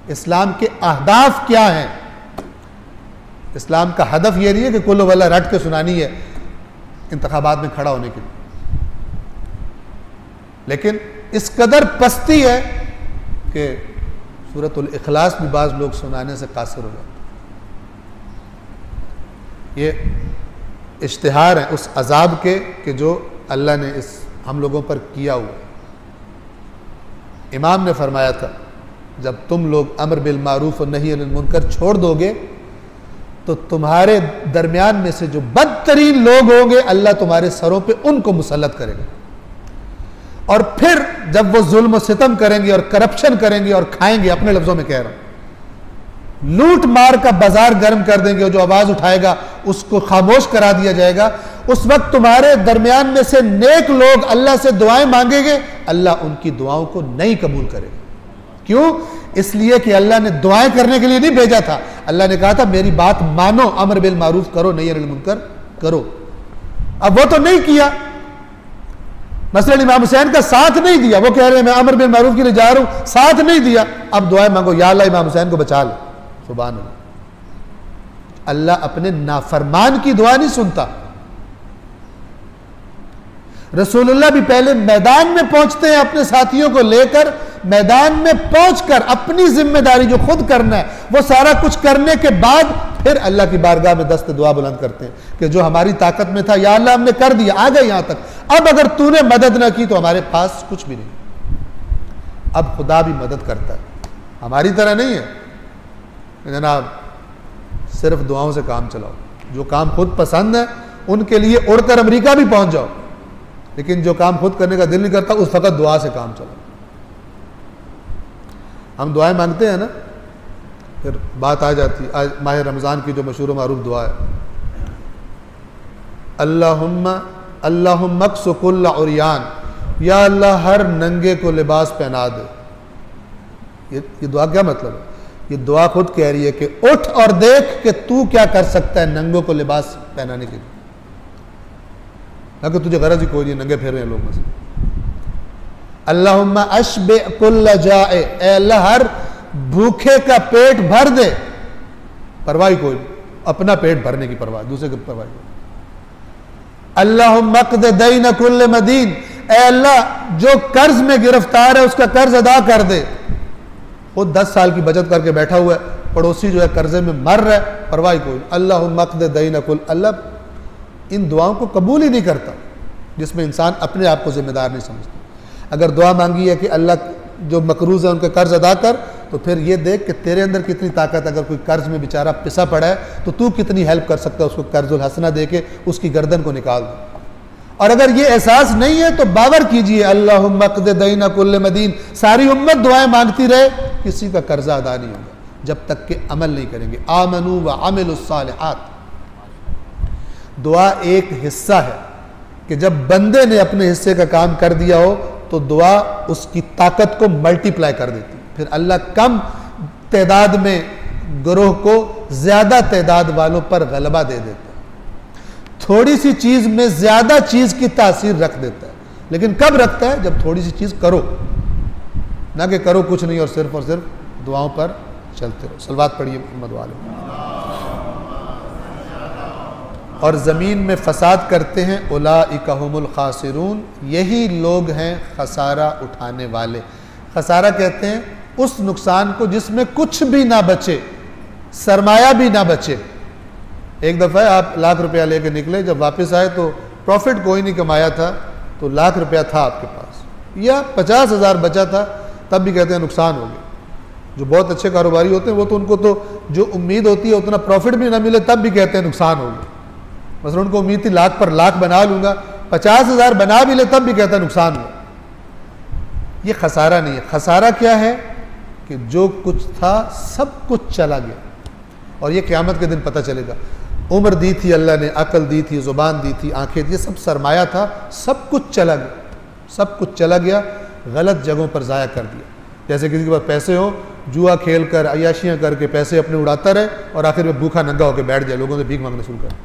इस्लाम के अहदाफ क्या हैं। इस्लाम का हदफ यह नहीं है कि कुल्लू वल्ला रट के सुनानी है इंतखाबात में खड़ा होने के लिए, लेकिन इस कदर पस्ती है कि सूरतुल इखलास भी बाज़ लोग सुनाने से कासिर हो जाते। ये इश्तिहार है उस अजाब के कि जो अल्लाह ने इस हम लोगों पर किया हुआ। इमाम ने फरमाया था जब तुम लोग अम्र बिल मारूफ और नही अनिल मुनकर छोड़ दोगे तो तुम्हारे दरमियान में से जो बदतरीन लोग होंगे अल्लाह तुम्हारे सरों पे उनको मुसल्लत करेगा। और फिर जब वो जुल्म सितम करेंगे और करप्शन करेंगे और खाएंगे, अपने लफ्जों में कह रहा हूं, लूट मार का बाजार गर्म कर देंगे, जो आवाज उठाएगा उसको खामोश करा दिया जाएगा। उस वक्त तुम्हारे दरमियान में से नेक लोग अल्लाह से दुआएं मांगेंगे, अल्लाह उनकी दुआओं को नहीं कबूल करेगा। क्यों? इसलिए कि अल्लाह ने दुआएं करने के लिए नहीं भेजा था। अल्लाह ने कहा था मेरी बात मानो, अम्र बिल मारूफ करो, नही अनिल मुनकर करो। अब वो तो नहीं किया। मसलन इमाम हुसैन का साथ नहीं दिया, वो कह रहे हैं मैं अम्र बिल मारूफ के लिए जा रहा हूं, साथ नहीं दिया। अब दुआएं मांगो, या अल्लाह इमाम हुसैन को बचा ले। सुभान अल्लाह। अल्लाह अपने नाफरमान की दुआ नहीं सुनता। रसूलुल्लाह भी पहले मैदान में पहुंचते हैं अपने साथियों को लेकर, मैदान में पहुंचकर अपनी जिम्मेदारी जो खुद करना है वो सारा कुछ करने के बाद फिर अल्लाह की बारगाह में दस्त दुआ बुलंद करते हैं कि जो हमारी ताकत में था या अल्लाह हमने कर दिया, आ गए यहां तक, अब अगर तूने मदद ना की तो हमारे पास कुछ भी नहीं। अब खुदा भी मदद करता है, हमारी तरह नहीं है जनाब सिर्फ दुआओं से काम चलाओ। जो काम खुद पसंद है उनके लिए उड़कर अमेरिका भी पहुंच जाओ, लेकिन जो काम खुद करने का दिल नहीं करता उस वक्त दुआ से काम चला। हम दुआएं मांगते हैं ना, फिर बात आ जाती है आज माह रमज़ान की जो मशहूर मारूफ दुआ है, अल्लाहुम्मा कुल्ल उरियान, या अल्लाह हर नंगे को लिबास पहना दे। ये दुआ क्या मतलब है? ये दुआ खुद कह रही है कि उठ और देख कि तू क्या कर सकता है नंगों को लिबास पहनाने के लिए, अगर तुझे गरज ही कोई नहीं, नंगे फेर रहे हैं लोग में से। अल्लाहुम्मा अशबे कुल्ल जाए, ए अल्लाह हर भूखे का पेट भर दे, परवाह ही कोई नहीं, अपना पेट भरने की परवाह, दूसरे की परवाह। अल्लाहुम्मा क़द दैन कुल्ल मदीन, ए अल्लाह जो कर्ज में गिरफ्तार है उसका कर्ज अदा कर दे। वो 10 साल की बचत करके बैठा हुआ है, पड़ोसी जो है कर्जे में मर रहा है, परवाह कोई। अल्लाहुम्मा क़द दैन कुल, अल्लाह इन दुआओं को कबूल ही नहीं करता जिसमें इंसान अपने आप को जिम्मेदार नहीं समझता। अगर दुआ मांगी है कि अल्लाह जो मकरूज है उनका कर्ज अदा कर, तो फिर ये देख कि तेरे अंदर कितनी ताकत, अगर कोई कर्ज में बेचारा पिसा पड़ा है तो तू कितनी हेल्प कर सकता है, उसको कर्जुल हसना दे के उसकी गर्दन को निकाल दे। और अगर ये एहसास नहीं है तो बावर कीजिए अल्लाहुम्मा क़द दैन कुल्ल मदीन, सारी उम्मत दुआएं मांगती रहे, किसी का कर्जा अदा नहीं होगा जब तक कि अमल नहीं करेंगे। आमनू व अमिलुस सालिहात, दुआ एक हिस्सा है कि जब बंदे ने अपने हिस्से का काम कर दिया हो तो दुआ उसकी ताकत को मल्टीप्लाई कर देती है। फिर अल्लाह कम तादाद में गिरोह को ज्यादा तादाद वालों पर गलबा दे देता है। थोड़ी सी चीज में ज्यादा चीज की तासीर रख देता है, लेकिन कब रखता है? जब थोड़ी सी चीज करो, ना कि करो कुछ नहीं और सिर्फ दुआओं पर चलते रहो। सलवात पढ़िए मोहम्मद वाले। और ज़मीन में फसाद करते हैं, उलाइका हुमुल खासिरून, यही लोग हैं खसारा उठाने वाले। खसारा कहते हैं उस नुकसान को जिसमें कुछ भी ना बचे, सरमाया भी ना बचे। एक दफ़ा आप लाख रुपया लेके निकले, जब वापस आए तो प्रॉफिट कोई नहीं कमाया था, तो लाख रुपया था आपके पास या 50,000 बचा था, तब भी कहते हैं नुकसान हो गया। जो बहुत अच्छे कारोबारी होते हैं वो तो उनको तो जो उम्मीद होती है उतना प्रॉफिट भी ना मिले तब भी कहते हैं नुकसान हो गया। मतलब उनको उम्मीद थी लाख पर लाख बना लूंगा, 50,000 बना भी ले तब भी कहता है नुकसान हुआ। ये खसारा नहीं है। खसारा क्या है कि जो कुछ था सब कुछ चला गया, और ये क़यामत के दिन पता चलेगा। उम्र दी थी अल्लाह ने, अकल दी थी, ज़ुबान दी थी, आंखें, ये सब सरमाया था, सब कुछ चला गया, सब कुछ चला गया, गलत जगहों पर ज़ाया कर दिया। जैसे किसी के पास पैसे हो, जुआ खेल कर अयाशियाँ करके पैसे अपने उड़ाता रहे और आखिर में भूखा नंगा होकर बैठ जाए, लोगों से भीख मांगना शुरू कर।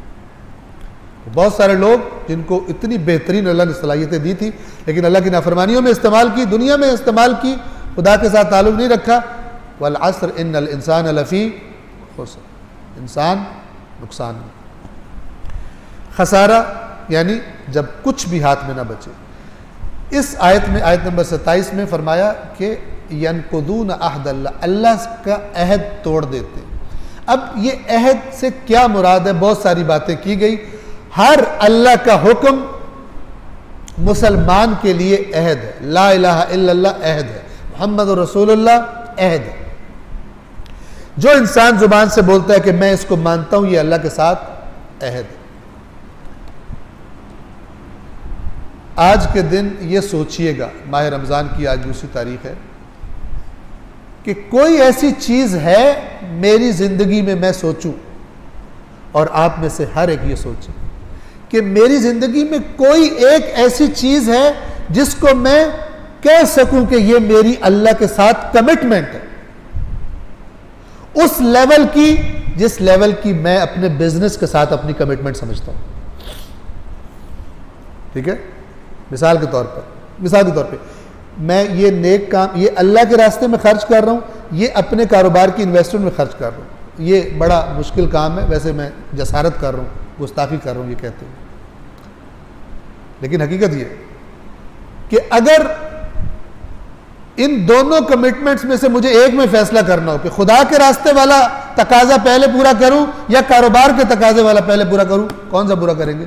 बहुत सारे लोग जिनको इतनी बेहतरीन अल्लाह ने सलाहियतें दी थी, लेकिन अल्लाह की नाफरमानियों में इस्तेमाल की, दुनिया में इस्तेमाल की, खुदा के साथ ताल्लुक़ नहीं रखा। वल अस्र इन्नल इंसान लफ़ी खुस्र, इंसान नुकसान में। खसारा यानी जब कुछ भी हाथ में ना बचे। इस आयत में, आयत नंबर 27 में फरमाया कि यनकुदून अहदल्लाह, अल्लाह का अहद तोड़ देते। अब ये अहद से क्या मुराद है? बहुत सारी बातें की गई। हर अल्लाह का हुक्म मुसलमान के लिए अहद है। ला इलाहा इल्लल्लाह अहद है, मुहम्मद रसूलुल्लाह अहद है। जो इंसान जुबान से बोलता है कि मैं इसको मानता हूं, ये अल्लाह के साथ अहद है। आज के दिन ये सोचिएगा, माह रमज़ान की आज दूसरी तारीख है, कि कोई ऐसी चीज़ है मेरी ज़िंदगी में मैं सोचूं, और आप में से हर एक ये सोचे कि मेरी ज़िंदगी में कोई एक ऐसी चीज़ है जिसको मैं कह सकूं कि ये मेरी अल्लाह के साथ कमिटमेंट है, उस लेवल की जिस लेवल की मैं अपने बिजनेस के साथ अपनी कमिटमेंट समझता हूं। ठीक है, मिसाल के तौर पे मैं ये नेक काम, ये अल्लाह के रास्ते में खर्च कर रहा हूँ, ये अपने कारोबार की इन्वेस्टमेंट में खर्च कर रहा हूँ। ये बड़ा मुश्किल काम है, वैसे मैं जसारत कर रहा हूँ, गुस्ताखी कर रहा हूँ ये कहते हैं, लेकिन हकीकत ये कि अगर इन दोनों कमिटमेंट्स में से मुझे एक में फैसला करना हो कि खुदा के रास्ते वाला तकाजा पहले पूरा करूं या कारोबार के तकाजे वाला पहले पूरा करूं, कौन सा पूरा करेंगे?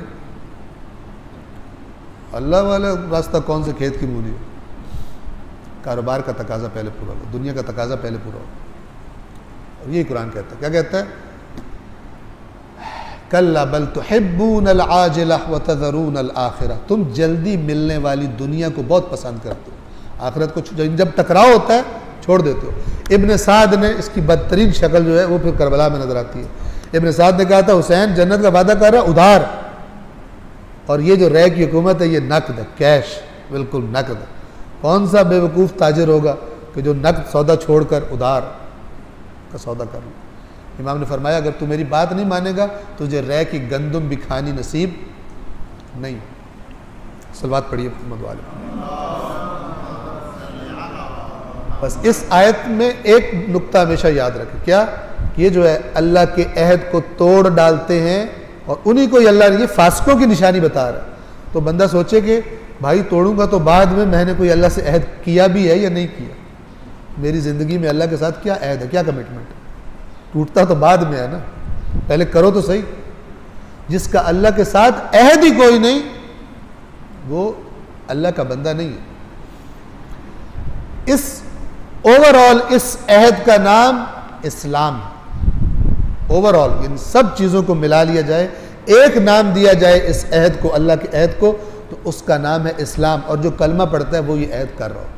अल्लाह वाला रास्ता कौन से खेत की मूली है? कारोबार का तकाजा पहले पूरा हो, दुनिया का तकाजा पहले पूरा हो। और यही कुरान कहता है। क्या कहता है? कल्ला बल तुहिब्बूनल आजिला व तज़रूनल आखिरा, तुम जल्दी मिलने वाली दुनिया को बहुत पसंद करते हो, आखिरत को जब टकराव होता है छोड़ देते हो। इब्न साद ने इसकी बदतरीन शक्ल जो है वो फिर करबला में नजर आती है। इब्न साद ने कहा था हुसैन जन्नत का वादा कर रहा है उधार, और ये जो रह की हुकूमत है ये नकद है, कैश, बिल्कुल नकद है। कौन सा बेवकूफ़ ताजिर होगा कि जो नकद सौदा छोड़कर उधार का सौदा कर लो। इमाम ने फरमाया अगर तू मेरी बात नहीं मानेगा तुझे रह की गंदुम भी खानी नसीब नहीं। सलवात पढ़िए मोहम्मद वाले। बस इस आयत में एक नुक्ता हमेशा याद रखें, क्या? ये जो है अल्लाह के अहद को तोड़ डालते हैं और उन्हीं को अल्लाह ये फासिकों की निशानी बता रहा है। तो बंदा सोचे कि भाई तोड़ूंगा तो बाद में मैंने कोई अल्लाह से अहद किया भी है या नहीं किया, मेरी ज़िंदगी में अल्लाह के साथ क्या अहद है, क्या कमिटमेंट है। टूटता तो बाद में है ना, पहले करो तो सही। जिसका अल्लाह के साथ अहद ही कोई नहीं वो अल्लाह का बंदा नहीं है। इस ओवरऑल इस अहद का नाम इस्लाम, ओवरऑल इन सब चीज़ों को मिला लिया जाए, एक नाम दिया जाए इस अहद को, अल्लाह के अहद को, तो उसका नाम है इस्लाम। और जो कलमा पढ़ता है वो ये अहद कर रहा हो।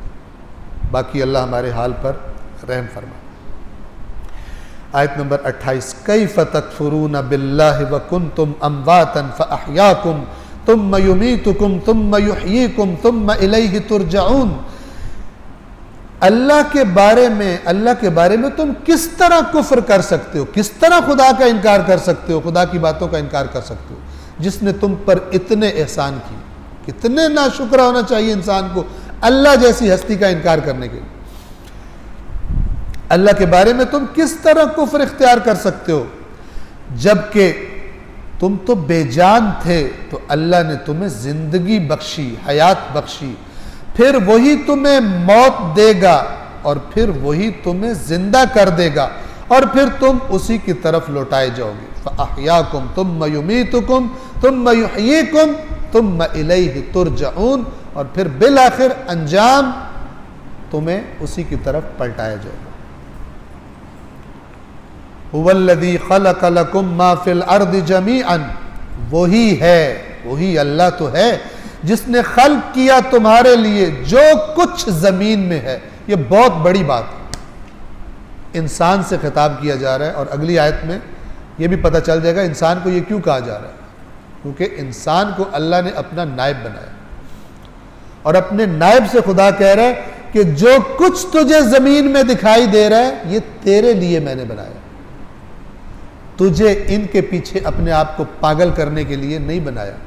बाकी अल्लाह हमारे हाल पर रहम फरमा। आयत नंबर 28, कैफ़ तकफ़ुरून बिल्लाहि व कुन्तुम अमवातन फ़अहयाकुम तुम्म युमीतुकुम तुम्म युहयीकुम तुम्म इलैहि तुरजऊन। अल्लाह के बारे में तुम किस तरह कुफ्र कर सकते हो, किस तरह खुदा का इनकार कर सकते हो, खुदा की बातों का इनकार कर सकते हो जिसने तुम पर इतने एहसान किए। कितने नाशुक्र होना चाहिए इंसान को अल्लाह जैसी हस्ती का इनकार करने के लिए। अल्लाह के बारे में तुम किस तरह कुफ्र इख्तियार कर सकते हो जबकि तुम तो बेजान थे, तो अल्लाह ने तुम्हें जिंदगी बख्शी, हयात बख्शी, फिर वही तुम्हें मौत देगा और फिर वही तुम्हें जिंदा कर देगा और फिर तुम उसी की तरफ लौटाए जाओगे। फ़अहयाकुम तुम्म युमीतुकुम तुम्म युहयीकुम तुम्म इलैहि तुरजऊन, और फिर बिल आखिर अंजाम तुम्हें उसी की तरफ पलटाया जाएगा। हुवल्लज़ी खलक़ लकुम मा फिल अर्दि जमीअन, वही है, वही अल्लाह तो है जिसने खल्क किया तुम्हारे लिए जो कुछ जमीन में है। ये बहुत बड़ी बात है, इंसान से खिताब किया जा रहा है। और अगली आयत में ये भी पता चल जाएगा इंसान को ये क्यों कहा जा रहा है, क्योंकि इंसान को अल्लाह ने अपना नायब बनाया और अपने नायब से खुदा कह रहा है कि जो कुछ तुझे जमीन में दिखाई दे रहा है ये तेरे लिए मैंने बनाया, तुझे इनके पीछे अपने आप को पागल करने के लिए नहीं बनाया।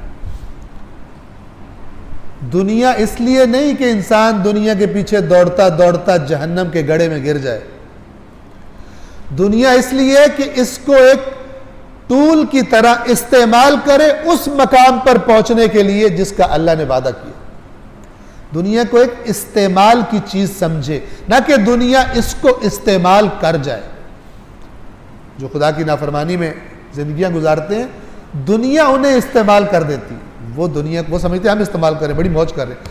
दुनिया इसलिए नहीं कि इंसान दुनिया के पीछे दौड़ता दौड़ता जहन्नम के गड्ढे में गिर जाए। दुनिया इसलिए कि इसको एक टूल की तरह इस्तेमाल करे उस मकाम पर पहुंचने के लिए जिसका अल्लाह ने वादा किया। दुनिया को एक इस्तेमाल की चीज समझे, ना कि दुनिया इसको इस्तेमाल कर जाए। जो खुदा की नाफरमानी में जिंदगियां गुजारते हैं, दुनिया उन्हें इस्तेमाल कर देती है। वो दुनिया वो समझते हैं हम इस्तेमाल कर रहे हैं, बड़ी मौज कर रहे हैं।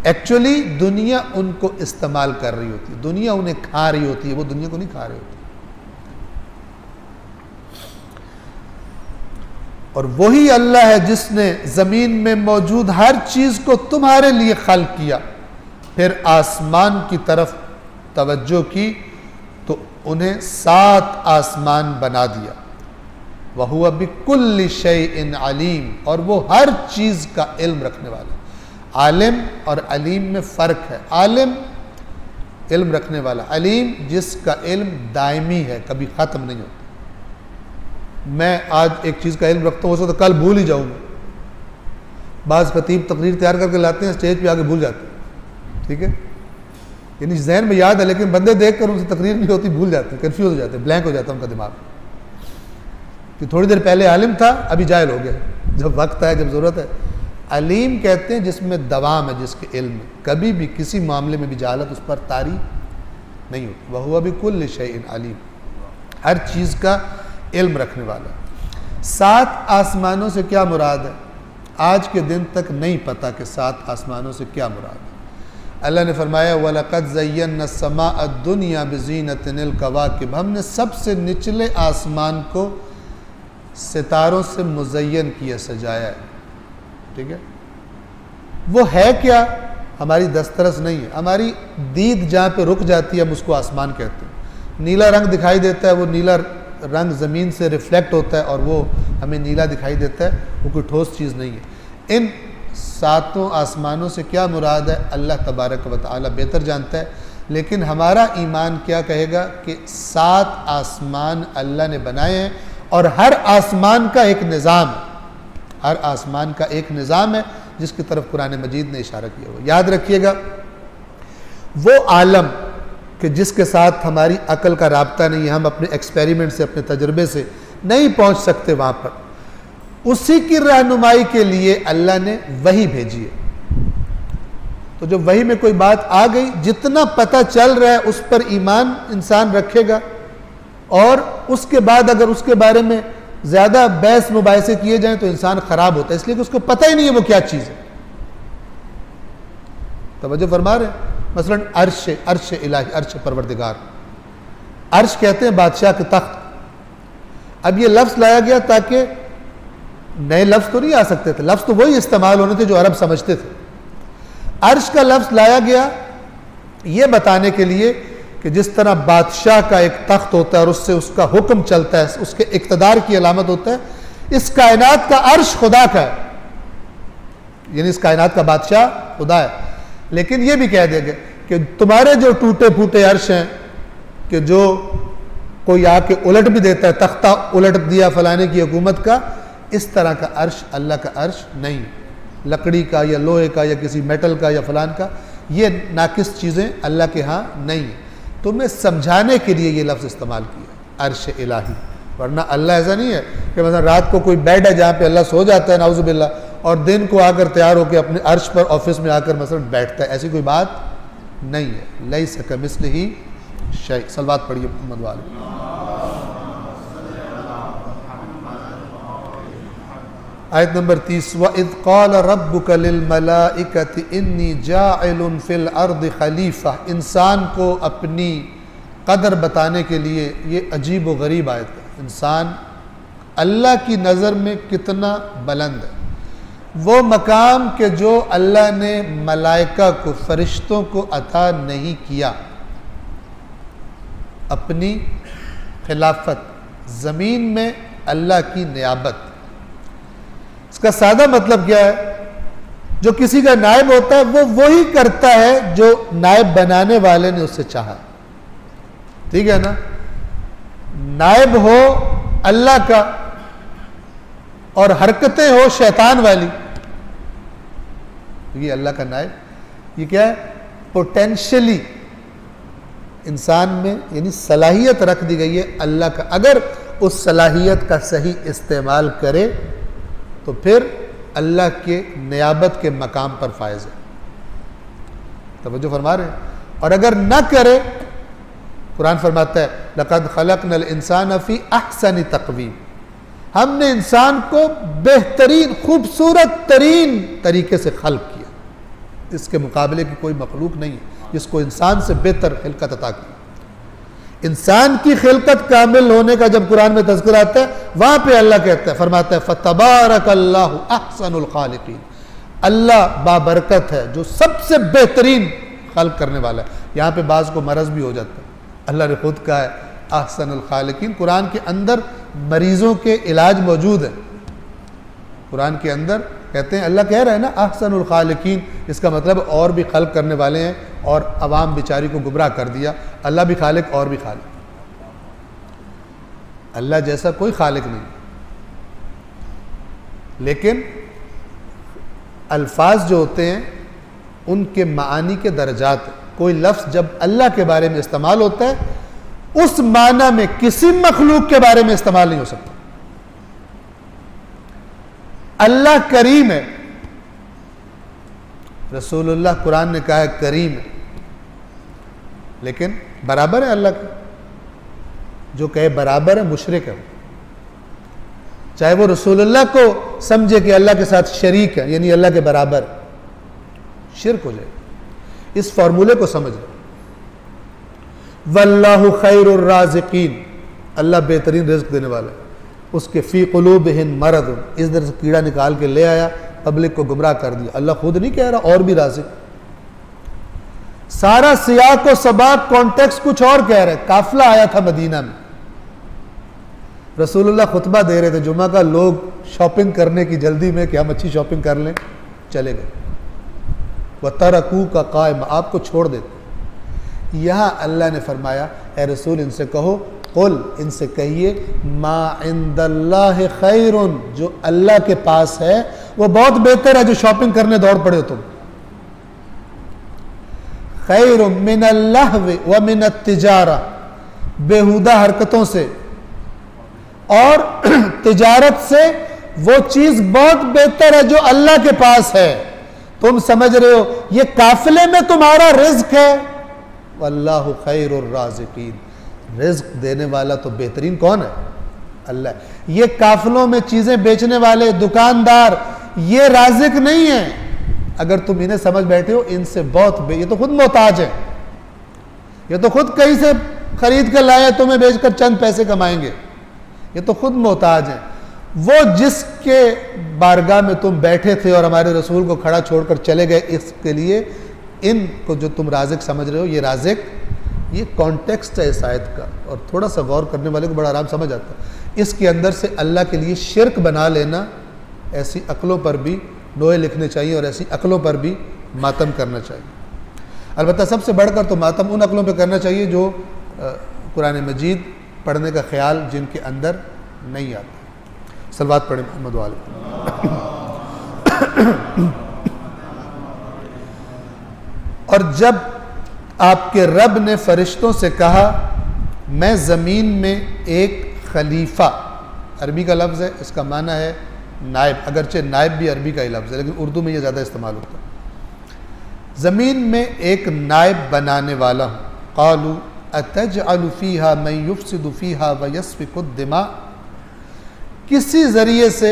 एक्चुअली दुनिया उनको इस्तेमाल कर रही होती है, दुनिया उन्हें खा रही होती है, वो दुनिया को नहीं खा रही होती। और वही अल्लाह है जिसने जमीन में मौजूद हर चीज को तुम्हारे लिए खल्क किया, फिर आसमान की तरफ तवज्जो की तो उन्हें 7 आसमान बना दिया। वहुवा बिकुल्लि शैइन अलीम, और वो हर चीज का इल्म रखने वाला। आलिम और अलीम में फ़र्क है। आलिम इल्म रखने वाला, अलीम जिसका इल्म दायमी है, कभी ख़त्म नहीं होता। मैं आज एक चीज़ का इल्म रखता हूँ, तो कल भूल ही जाऊँगा। बाज़ खतीब तकरीर तैयार करके लाते हैं, स्टेज पे आके भूल जाते हैं, ठीक है, यानी जहन में याद है लेकिन बंदे देख कर उनसे तकरीर नहीं होती, भूल जाते हैं, कन्फ्यूज हो जाते हैं, ब्लैंक हो जाता है उनका दिमाग कि थोड़ी देर पहले आलिम था अभी जाहिल हो गया। जब वक्त है, जब ज़रूरत है। अलीम कहते हैं जिसमें दवाम है, जिसके इल्म में कभी भी किसी मामले में भी जहालत उस पर तारी नहीं होती। वहुवा बिकुल्लि शैइन अलीम, हर चीज़ का इल्म रखने वाला। 7 आसमानों से क्या मुराद है, आज के दिन तक नहीं पता कि 7 आसमानों से क्या मुराद है। अल्लाह ने फरमाया वलक़द ज़य्यना अस्समाअ दुनिया बिज़ीनतिल कवाकिब, हमने सबसे निचले आसमान को सितारों से मुज़य्यन किया, सजाया है। ठीक है, वो है क्या? हमारी दस्तरस नहीं है। हमारी दीद जहाँ पे रुक जाती है हम उसको आसमान कहते हैं। नीला रंग दिखाई देता है, वो नीला रंग ज़मीन से रिफ्लेक्ट होता है और वो हमें नीला दिखाई देता है, वो कोई ठोस चीज़ नहीं है। इन सातों आसमानों से क्या मुराद है अल्लाह तबारक व तआला बेहतर जानता है, लेकिन हमारा ईमान क्या कहेगा कि 7 आसमान अल्लाह ने बनाए हैं और हर आसमान का एक निज़ाम है, हर आसमान का एक निज़ाम है जिसकी तरफ कुरान मजीद ने इशारा किया हुआ। याद रखिएगा, वो आलम कि जिसके साथ हमारी अकल का राब्ता नहीं है, हम अपने एक्सपेरिमेंट से, अपने तजर्बे से नहीं पहुंच सकते वहाँ पर, उसी की रहनुमाई के लिए अल्लाह ने वही भेजी है। तो जब वही में कोई बात आ गई, जितना पता चल रहा है उस पर ईमान इंसान रखेगा, और उसके बाद अगर उसके बारे में ज़्यादा बहस मुबाहिसे किए जाएं तो इंसान ख़राब होता है, इसलिए कि उसको पता ही नहीं है वो क्या चीज़ है। तवज्जो फरमा रहे हैं? मसलन अर्श, अर्श इलाही, अर्श परवरदिगार। अर्श कहते हैं बादशाह के तख्त। अब ये लफ्ज़ लाया गया ताकि नए लफ्ज़ तो नहीं आ सकते थे, लफ्ज़ तो वही इस्तेमाल होने थे जो अरब समझते थे। अर्श का लफ्ज़ लाया गया ये बताने के लिए कि जिस तरह बादशाह का एक तख्त होता है और उससे उसका हुक्म चलता है, उसके इक़्तिदार की अलामत होता है, इस कायनात का अर्श खुदा का है, यानी इस कायनात का बादशाह खुदा है। लेकिन ये भी कह देंगे कि तुम्हारे जो टूटे फूटे अर्श हैं, कि जो कोई आके उलट भी देता है, तख्ता उलट दिया फलाने की हुकूमत का, इस तरह का अर्श अल्लाह का अर्श नहीं, लकड़ी का या लोहे का या किसी मेटल का या फलान का, ये नाकिस चीज़ें अल्लाह के यहाँ नहीं है। तो मैं समझाने के लिए ये लफ्ज़ इस्तेमाल किया, अर्श इलाही। वरना अल्लाह ऐसा नहीं है कि मतलब रात को कोई बेड है जहाँ पे अल्लाह सो जाता है नाउज़ुबिल्लाह, और दिन को आकर तैयार होकर अपने अर्श पर ऑफिस में आकर मसलन बैठता है, ऐसी कोई बात नहीं है। लैसा कमिस्लिही शै। सलवात पढ़िए मोहम्मद वाले। आयत नंबर 30, व इज़ क़ाल रब्बुका लिल मलाइकति इन्नी जाइलुन फिल अर्दि खलीफा। इंसान को अपनी कदर बताने के लिए ये अजीब व गरीब आयत है। इंसान अल्लाह की नज़र में कितना बुलंद है, वो मकाम के जो अल्लाह ने मलाइका को, फरिश्तों को अता नहीं किया। अपनी खिलाफत, ज़मीन में अल्लाह की नियाबत। इसका सादा मतलब क्या है? जो किसी का नायब होता है वो वही करता है जो नायब बनाने वाले ने उससे चाहा। ठीक है ना? नायब हो अल्लाह का और हरकतें हो शैतान वाली, ये अल्लाह का नायब। ये क्या है? पोटेंशियली इंसान में यानी सलाहियत रख दी गई है अल्लाह का। अगर उस सलाहियत का सही इस्तेमाल करे तो फिर अल्लाह के नियाबत के मकाम पर फायज है। तवज्जो फरमा रहे हैं? और अगर न करे, कुरान फरमाता है लक़द खलक़नल इंसान फ़ी अहसनि तक़वीम, हमने इंसान को बेहतरीन, खूबसूरत तरीन तरीके से खल्क़ किया। इसके मुकाबले की कोई मखलूक नहीं है जिसको इंसान से बेहतर खिलकत अता की। इंसान की खिलकत कामिल होने का जब कुरान में तज़किरा आता है, वहाँ पे अल्लाह कहता है, फरमाता है फ़तबारकल्लाहु अहसनुल खालिकीन। अल्लाह बाबरकत है जो सबसे बेहतरीन खल्क़ करने वाला है। यहाँ पे बाज़ को मरज़ भी हो जाता है, अल्लाह ने खुद कहा है अहसनुल खालिकीन। कुरान के अंदर मरीज़ों के इलाज मौजूद है। कुरान के अंदर कहते हैं, अल्लाह कह रहा है ना अहसनुल खालिकीन, इसका मतलब और भी खल्क़ करने वाले हैं और अवाम बेचारी को गुमराह कर दिया। अल्लाह भी खालिक और भी खालिक, अल्लाह जैसा कोई खालिक नहीं। लेकिन अल्फाज जो होते हैं उनके मानी के दर्जात। कोई लफ्ज़ जब अल्लाह के बारे में इस्तेमाल होता है, उस माना में किसी मखलूक के बारे में इस्तेमाल नहीं हो सकता। अल्लाह करीम है, रसूलुल्लाह कुरान ने कहा है करीम है, लेकिन बराबर है अल्लाह का। जो कहे बराबर है मुशरिक है, चाहे वो रसूलुल्लाह को समझे कि अल्लाह के साथ शरीक है, यानी अल्लाह के बराबर, शिर्क हो जाए। इस फॉर्मूले को समझ लो। वल्लाहु खैरुर राज़िकीन, अल्लाह बेहतरीन रिज़्क़ देने वाला है। उसके फ़ी क़ुलूबिहिम मरद, इस तरह से कीड़ा निकाल के ले आया, पब्लिक को गुमराह कर दिया। अल्लाह खुद नहीं कह रहा, और भी राज़िक। सारा सियाक और सबाक कॉन्टेक्स्ट कुछ और कह रहे। काफिला आया था मदीना में, रसूलुल्लाह खुतबा दे रहे थे जुम्मा का, लोग शॉपिंग करने की जल्दी में कि हम अच्छी शॉपिंग कर लें, चले गए। वतरकू का कायम, आपको छोड़ देते। यहाँ अल्लाह ने फरमाया, ए रसूल इनसे कहो, कुल इनसे कहिए, मा इंदल्लाहि खैरुन, जो अल्लाह के पास है वो बहुत बेहतर है जो शॉपिंग करने दौड़ पड़े हो तुम। खैरुम मिनल लहवी व मिनत तिजारा, बेहुदा हरकतों से और तिजारत से वो चीज बहुत बेहतर है जो अल्लाह के पास है। तुम समझ रहे हो ये काफिले में तुम्हारा रिज्क है। वल्लाहु खैरुर राज़िकीन, रिज्क देने वाला तो बेहतरीन कौन है? अल्लाह। ये काफिलों में चीजें बेचने वाले दुकानदार ये राज़िक नहीं है। अगर तुम इन्हें समझ बैठे हो, इनसे बहुत ये तो खुद मोहताज है, ये तो खुद कहीं से खरीद कर लाए, तुम्हें बेचकर चंद पैसे कमाएंगे, ये तो खुद मोहताज है। वो जिसके बारगाह में तुम बैठे थे और हमारे रसूल को खड़ा छोड़कर चले गए, इसके लिए इनको जो तुम राज़िक समझ रहे हो, ये राज़िक, ये कॉन्टेक्स्ट है इस आयत का, और थोड़ा सा गौर करने वाले को बड़ा आराम समझ आता है। इसके अंदर से अल्लाह के लिए शिर्क बना लेना, ऐसी अक्लों पर भी नोए लिखने चाहिए और ऐसी अक्लों पर भी मातम करना चाहिए। अलबत्ता सबसे बढ़कर तो मातम उन अक्लों पर करना चाहिए जो कुरान मजीद पढ़ने का ख्याल जिनके अंदर नहीं आता। सलवात पढ़े मोहम्मद वाले। और जब आपके रब ने फरिश्तों से कहा, मैं ज़मीन में एक खलीफा, अरबी का लफ्ज़ है, इसका माना है नायब, अगरचे नायब भी अरबी का ही लफ्ज़ है लेकिन उर्दू में यह ज़्यादा इस्तेमाल होता है। ज़मीन में एक नायब बनाने वाला हूँ। क़ालू अतजअलु फ़ीहा मन युफ़सिदु फ़ीहा व यस्फ़िकु दिमा, किसी ज़रिए से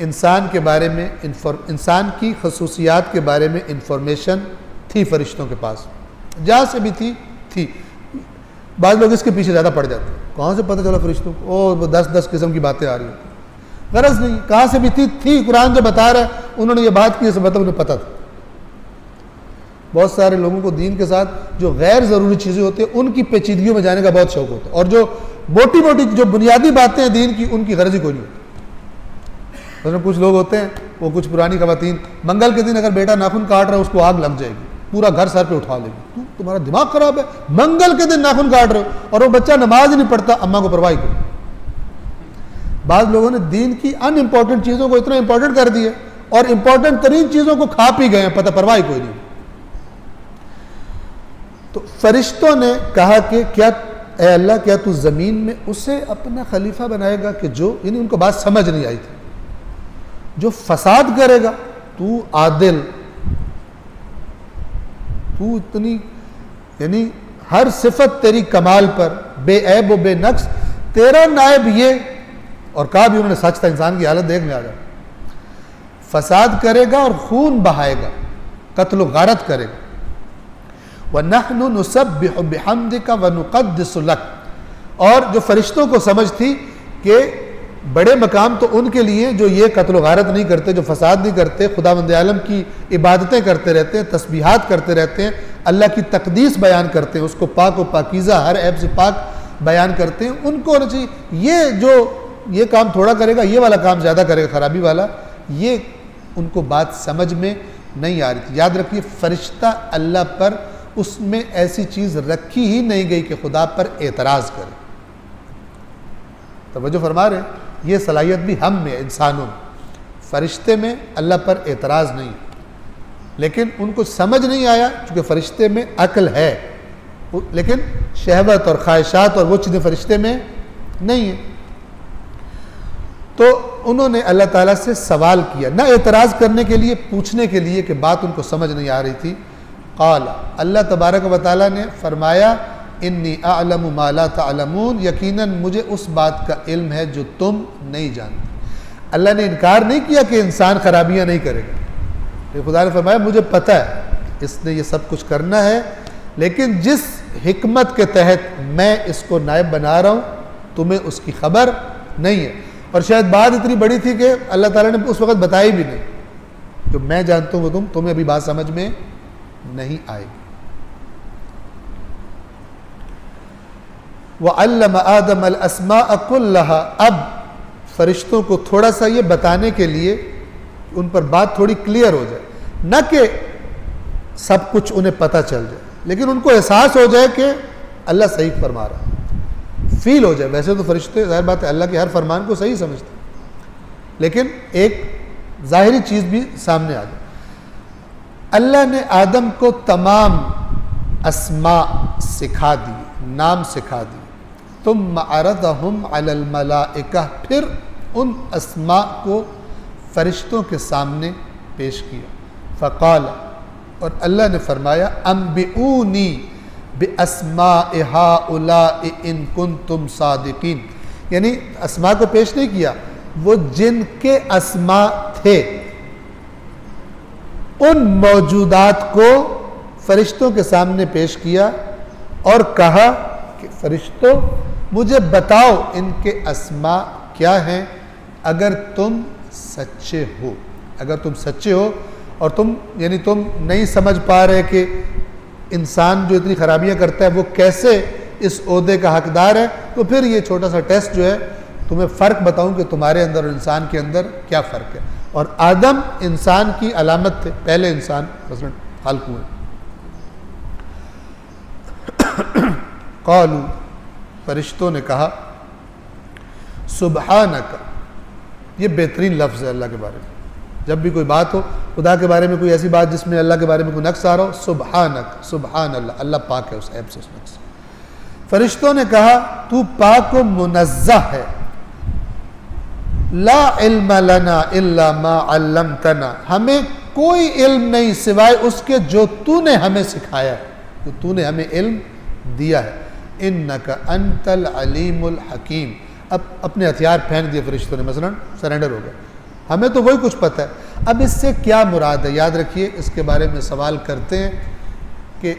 इंसान के बारे में इंसान की खसूसियात के बारे में इंफॉर्मेशन थी फरिश्तों के पास, जहाँ से भी थी। बाद लोग इसके पीछे ज़्यादा पड़ जाते, कहाँ से पता चला फरिश्तों को? वो 10 किस्म की बातें आ रही होती, गरज नहीं, कहाँ से भी थी। कुरान जो बता रहा है उन्होंने ये बात की, इसे मतलब उन्हें पता था। बहुत सारे लोगों को दीन के साथ जो गैर ज़रूरी चीज़ें होती हैं उनकी पेचीदगियों में जाने का बहुत शौक होता है, और जो मोटी मोटी जो बुनियादी बातें हैं दीन की, उनकी गरज ही कोई नहीं होती। उसमें कुछ लोग होते हैं, वो कुछ पुरानी ख़वातीन, मंगल के दिन अगर बेटा नाखून काट रहा है उसको आग लग जाएगी, पूरा घर सर पे उठा लेगी। तुम्हारा दिमाग खराब है, मंगल के दिन नाखून काट रहे हो, और वो बच्चा नमाज नहीं पढ़ता, अम्मा को परवाह करो। बाद लोगों ने दीन की अनइम्पॉर्टेंट चीज़ों को इतना इंपॉर्टेंट कर दिया, और इंपॉर्टेंट तरीन चीज़ों को खा पी गए हैं, पता परवाह कोई नहीं। तो फरिश्तों ने कहा कि क्या ए अल्लाह, क्या तू ज़मीन में उसे अपना खलीफा बनाएगा कि जो, यानी उनको बात समझ नहीं आई थी, जो फसाद करेगा? तू आदिल, तू इतनी, यानी हर सिफत तेरी कमाल पर, बेऐब व बेनक्स, तेरा नायब ये। और कहा भी उन्होंने, सच था, इंसान की हालत देखने आ जाए। फसाद करेगा और खून बहाएगा, कत्ल गारत करेगा। वनहनु नुसब्बिहु बिहम्दिका व नुक़द्दिसु लक, और जो फरिश्तों को समझ थी कि बड़े मकाम तो उनके लिए जो ये कत्ल गारत नहीं करते, जो फसाद नहीं करते, खुदावंद आलम की इबादतें करते रहते हैं, तस्बीहात करते रहते हैं, अल्लाह की तकदीस बयान करते हैं, उसको पाक व पाकीज़ा, हर ऐब से पाक बयान करते हैं, उनको होना चाहिए। ये जो ये काम थोड़ा करेगा, ये वाला काम ज़्यादा करेगा, खराबी वाला, ये उनको बात समझ में नहीं आ रही थी। याद रखिए, फरिश्ता अल्लाह पर उसमें ऐसी चीज़ रखी ही नहीं गई कि खुदा पर एतराज़ करे। तवज्जो फरमा रहे हैं, ये सलाहियत भी हम में, इंसानों में, फरिश्ते में अल्लाह पर एतराज़ नहीं, लेकिन उनको समझ नहीं आया, चूँकि फरिश्ते में अक्ल है, लेकिन शहवत और ख्वाहिशात और वो चीज़ें फरिश्ते में नहीं है। तो उन्होंने अल्लाह ताला से सवाल किया, ना एतराज़ करने के लिए, पूछने के लिए कि बात उनको समझ नहीं आ रही थी। क़ाला, अल्लाह तबारक व तआला ने फरमाया, इन्नी अअलमु मा ला तअलमून, यकीनन मुझे उस बात का इल्म है जो तुम नहीं जानते। अल्लाह ने इनकार नहीं किया कि इंसान खराबियाँ नहीं करेगा, खुदा ने फरमाया मुझे पता है इसने ये सब कुछ करना है, लेकिन जिस हिकमत के तहत मैं इसको नायब बना रहा हूँ, तुम्हें उसकी खबर नहीं है। और शायद बात इतनी बड़ी थी कि अल्लाह ताला ने उस वक़्त बताई भी नहीं। जो मैं जानता हूँ वो तुम्हें अभी बात समझ में नहीं आएगी। वअल्लम आदम अल अस्माअ कुल्लहा, अब फरिश्तों को थोड़ा सा ये बताने के लिए उन पर बात थोड़ी क्लियर हो जाए, न कि सब कुछ उन्हें पता चल जाए, लेकिन उनको एहसास हो जाए कि अल्लाह सही फरमा रहा है, फील हो जाए। वैसे तो फरिश्ते ज़ाहिर बात है अल्लाह के हर फरमान को सही समझते हैं, लेकिन एक ज़ाहिरी चीज़ भी सामने आ जाए। अल्लाह ने आदम को तमाम अस्मा सिखा दी, नाम सिखा दी। तुम अरदहुम अलल मलाइका, फिर उन अस्मा को फरिश्तों के सामने पेश किया। फ़क़ाल, और अल्लाह ने फरमाया, अम्बिऊनी बिअस्माइ हाउलाइ इन कुन्तुम सादिकीन, यानी अस्मा को पेश नहीं किया, वो जिनके अस्मा थे उन मौजूदात को फरिश्तों के सामने पेश किया और कहा कि फरिश्तों मुझे बताओ इनके अस्मा क्या हैं, अगर तुम सच्चे हो। अगर तुम सच्चे हो और तुम यानी तुम नहीं समझ पा रहे कि इंसान जो इतनी खराबियां करता है वो कैसे इस ओहदे का हकदार है, तो फिर ये छोटा सा टेस्ट जो है तुम्हें फ़र्क बताऊं कि तुम्हारे अंदर और इंसान के अंदर क्या फ़र्क है। और आदम इंसान की अलामत थे, पहले इंसान मसलन हल्क हुए। क़ालू, फरिश्तों ने कहा, सुब्हानक, ये बेहतरीन लफ्ज़ है अल्लाह के बारे में। जब भी कोई बात हो खुदा के बारे में, कोई ऐसी बात जिसमें अल्लाह के बारे में कोई नक्स आ रहा हो, सुब्हानक, सुब्हान अल्लाह, अल्लाह पाक है उस ऐब से, उस नक्स से। फरिश्तों ने कहा, तू पाक व मुनज़्ज़ह है। ला इल्म लना इल्ला मा अल्लमतना, हमें कोई इल्म नहीं सिवाय उसके जो तूने हमें सिखाया है, तो तूने हमें इल्म दिया है। इन्नका अंतल अलीमुल हकीम, अब अपने हथियार फेंक दिए फरिश्तों ने, मसलन सरेंडर हो गए, हमें तो वही कुछ पता है। अब इससे क्या मुराद है, याद रखिए, इसके बारे में सवाल करते हैं कि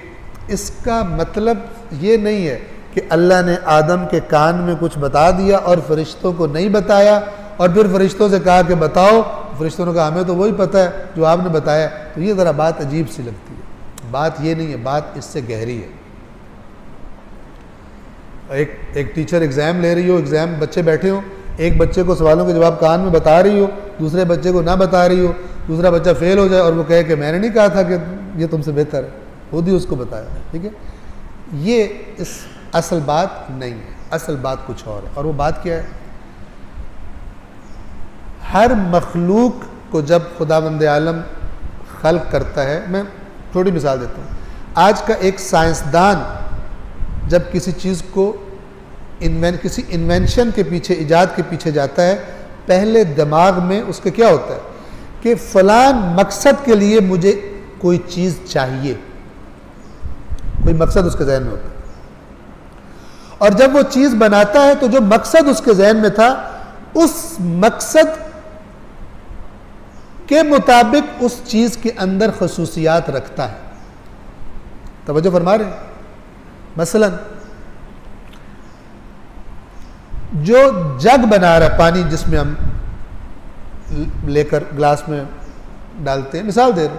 इसका मतलब ये नहीं है कि अल्लाह ने आदम के कान में कुछ बता दिया और फरिश्तों को नहीं बताया और फिर फरिश्तों से कहा कि बताओ, फरिश्तों ने कहा हमें तो वही पता है जो आपने बताया। तो ये ज़रा बात अजीब सी लगती है। बात ये नहीं है, बात इससे गहरी है। एक टीचर एग्ज़ाम ले रही हो, एग्ज़ाम बच्चे बैठे हो, एक बच्चे को सवालों के जवाब कान में बता रही हो, दूसरे बच्चे को ना बता रही हो, दूसरा बच्चा फेल हो जाए और वो कहे कि मैंने नहीं कहा था कि ये तुमसे बेहतर है, खुद ही उसको बताया। ठीक है, ये इस असल बात नहीं है, असल बात कुछ और है। और वो बात क्या है, हर मखलूक को जब खुदावंद आलम खल्क करता है, मैं थोड़ी मिसाल देता हूँ। आज का एक साइंसदान जब किसी चीज़ को किसी इन्वेंशन के पीछे, इजाद के पीछे जाता है, पहले दिमाग में उसके क्या होता है कि फ़लान मकसद के लिए मुझे कोई चीज़ चाहिए, कोई मकसद उसके जहन में होता है। और जब वो चीज़ बनाता है तो जो मकसद उसके जहन में था, उस मकसद के मुताबिक उस चीज़ के अंदर खसूसियात रखता है। तवज्जो फरमा रहे हैं। मसलन जो जग बना रहा है, पानी जिसमें हम लेकर ग्लास में डालते हैं, मिसाल दे रहे,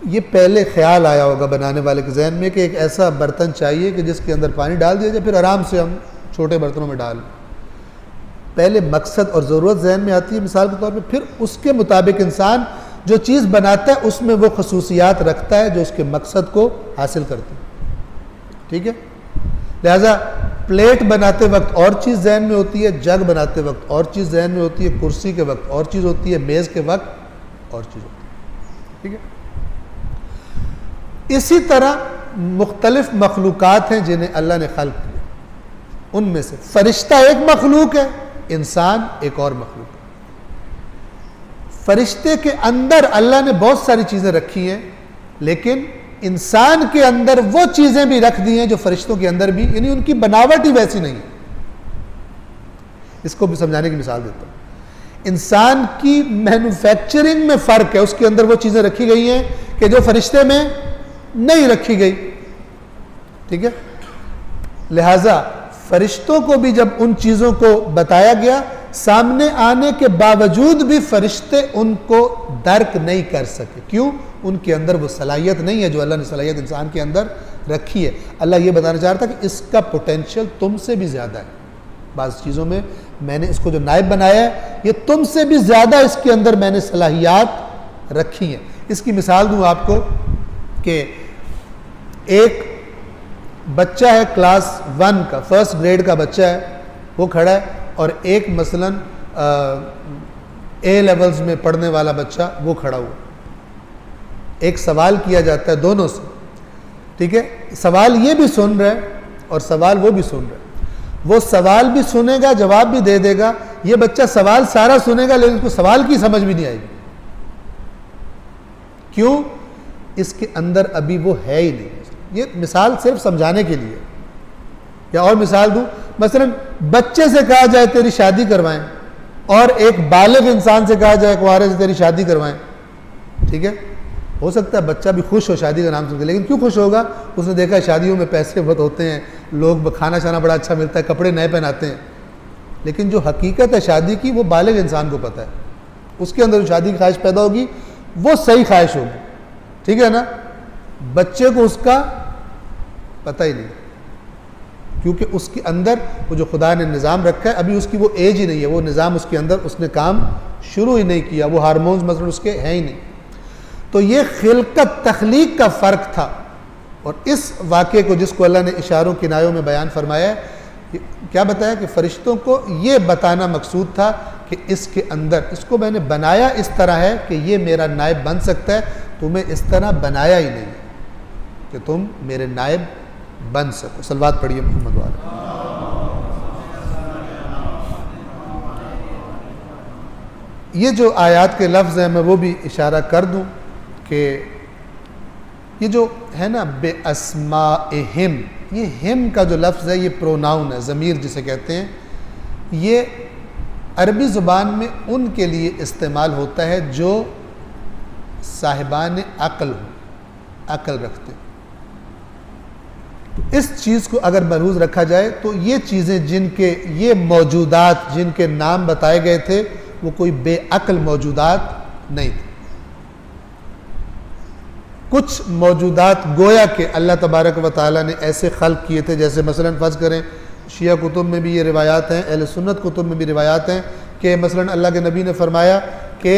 ये पहले ख्याल आया होगा बनाने वाले के जहन में कि एक ऐसा बर्तन चाहिए कि जिसके अंदर पानी डाल दिया जाए, फिर आराम से हम छोटे बर्तनों में डाल। पहले मकसद और ज़रूरत जहन में आती है मिसाल के तौर पे, फिर उसके मुताबिक इंसान जो चीज़ बनाता है उसमें वो खसूसियात रखता है जो उसके मकसद को हासिल करते हैं। ठीक है, लिहाजा प्लेट बनाते वक्त और चीज़ जहन में होती है, जग बनाते वक्त और चीज़ जहन में होती है, कुर्सी के वक्त और चीज़ होती है, मेज़ के वक्त और चीज़ होती है। ठीक है, इसी तरह मुख्तलिफ मखलूक़ात हैं जिन्हें अल्लाह ने खल्क किया। उनमें से फरिश्ता एक मखलूक है, इंसान एक और मखलूक है। फरिश्ते के अंदर अल्लाह ने बहुत सारी चीज़ें रखी हैं, लेकिन इंसान के अंदर वो चीज़ें भी रख दी हैं जो फरिश्तों के अंदर भी, यानी उनकी बनावट ही वैसी नहीं है। इसको भी समझाने की मिसाल देता हूँ। इंसान की मैन्युफैक्चरिंग में फ़र्क है, उसके अंदर वो चीज़ें रखी गई हैं कि जो फरिश्ते में नहीं रखी गई। ठीक है, लिहाजा फरिश्तों को भी जब उन चीज़ों को बताया गया, सामने आने के बावजूद भी फरिश्ते उनको दर्क नहीं कर सके। क्यों? उनके अंदर वो सलाहियत नहीं है जो अल्लाह ने सलाहियत इंसान के अंदर रखी है। अल्लाह ये बताना चाह रहा था कि इसका पोटेंशियल तुमसे भी ज़्यादा है। बाज़ चीज़ों में मैंने इसको जो नायब बनाया है, ये तुमसे भी ज़्यादा इसके अंदर मैंने सलाहियात रखी हैं। इसकी मिसाल दूँ आपको कि एक बच्चा है क्लास 1 का, फर्स्ट ग्रेड का बच्चा है, वो खड़ा है, और एक मसलन ए लेवल्स में पढ़ने वाला बच्चा वो खड़ा हुआ। एक सवाल किया जाता है दोनों से, ठीक है? सवाल ये भी सुन रहा है और सवाल वो भी सुन रहा है। वो सवाल भी सुनेगा, जवाब भी दे देगा। ये बच्चा सवाल सारा सुनेगा लेकिन उसको सवाल की समझ भी नहीं आएगी। क्यों? इसके अंदर अभी वो है ही नहीं। ये मिसाल सिर्फ समझाने के लिए। या और मिसाल दूं, मसलन बच्चे से कहा जाए तेरी शादी करवाएं, और एक बालिग इंसान से कहा जाए कुंवारे से तेरी शादी करवाएं, ठीक है? हो सकता है बच्चा भी खुश हो शादी का नाम सुनकर, लेकिन क्यों खुश होगा? उसने देखा है शादियों में पैसे बहुत होते हैं, लोग खाना शाना बड़ा अच्छा मिलता है, कपड़े नए पहनाते हैं। लेकिन जो हकीकत है शादी की, वो बालिग इंसान को पता है। उसके अंदर जो शादी की ख्वाहिश पैदा होगी वो सही ख्वाहिश होगी, ठीक है ना? बच्चे को उसका पता ही नहीं, क्योंकि उसके अंदर वो जो खुदा ने निज़ाम रखा है, अभी उसकी वो एज ही नहीं है, वो निज़ाम उसके अंदर उसने काम शुरू ही नहीं किया, वो हार्मोन्स मसलन उसके हैं ही नहीं। तो ये खिलकत तख्लीक का फ़र्क था। और इस वाक़े को जिसको अल्लाह ने इशारों किनायों में बयान फरमाया है, क्या बताया कि फ़रिश्तों को ये बताना मकसूद था कि इसके अंदर इसको मैंने बनाया इस तरह है कि ये मेरा नायब बन सकता है, तुम्हें इस तरह बनाया ही नहीं कि तुम मेरे नायब बन सको। सलवात पढ़िए मोहम्मद वाले। ये जो आयत के लफ्ज़ हैं मैं वो भी इशारा कर दूं कि ये जो है ना बेअस्माइहिम, ये हिम का जो लफ्ज़ है ये प्रोनाउन है, ज़मीर जिसे कहते हैं। ये अरबी ज़ुबान में उनके लिए इस्तेमाल होता है जो साहिबान अक्ल हो, अक्ल रखते। तो इस चीज़ को अगर मलहूज़ रखा जाए तो ये चीज़ें जिनके ये मौजूदात जिनके नाम बताए गए थे वो कोई बेअक्ल मौजूदात नहीं थे। कुछ मौजूदात गोया के अल्लाह तबारक व तआला ने ऐसे खल्क किए थे, जैसे मसलन फ़र्ज़ करें शिया कुतुब में भी ये रिवायात हैं, अहले सुन्नत कुतुब में भी रिवायात हैं कि मसलन अल्लाह के नबी ने फरमाया कि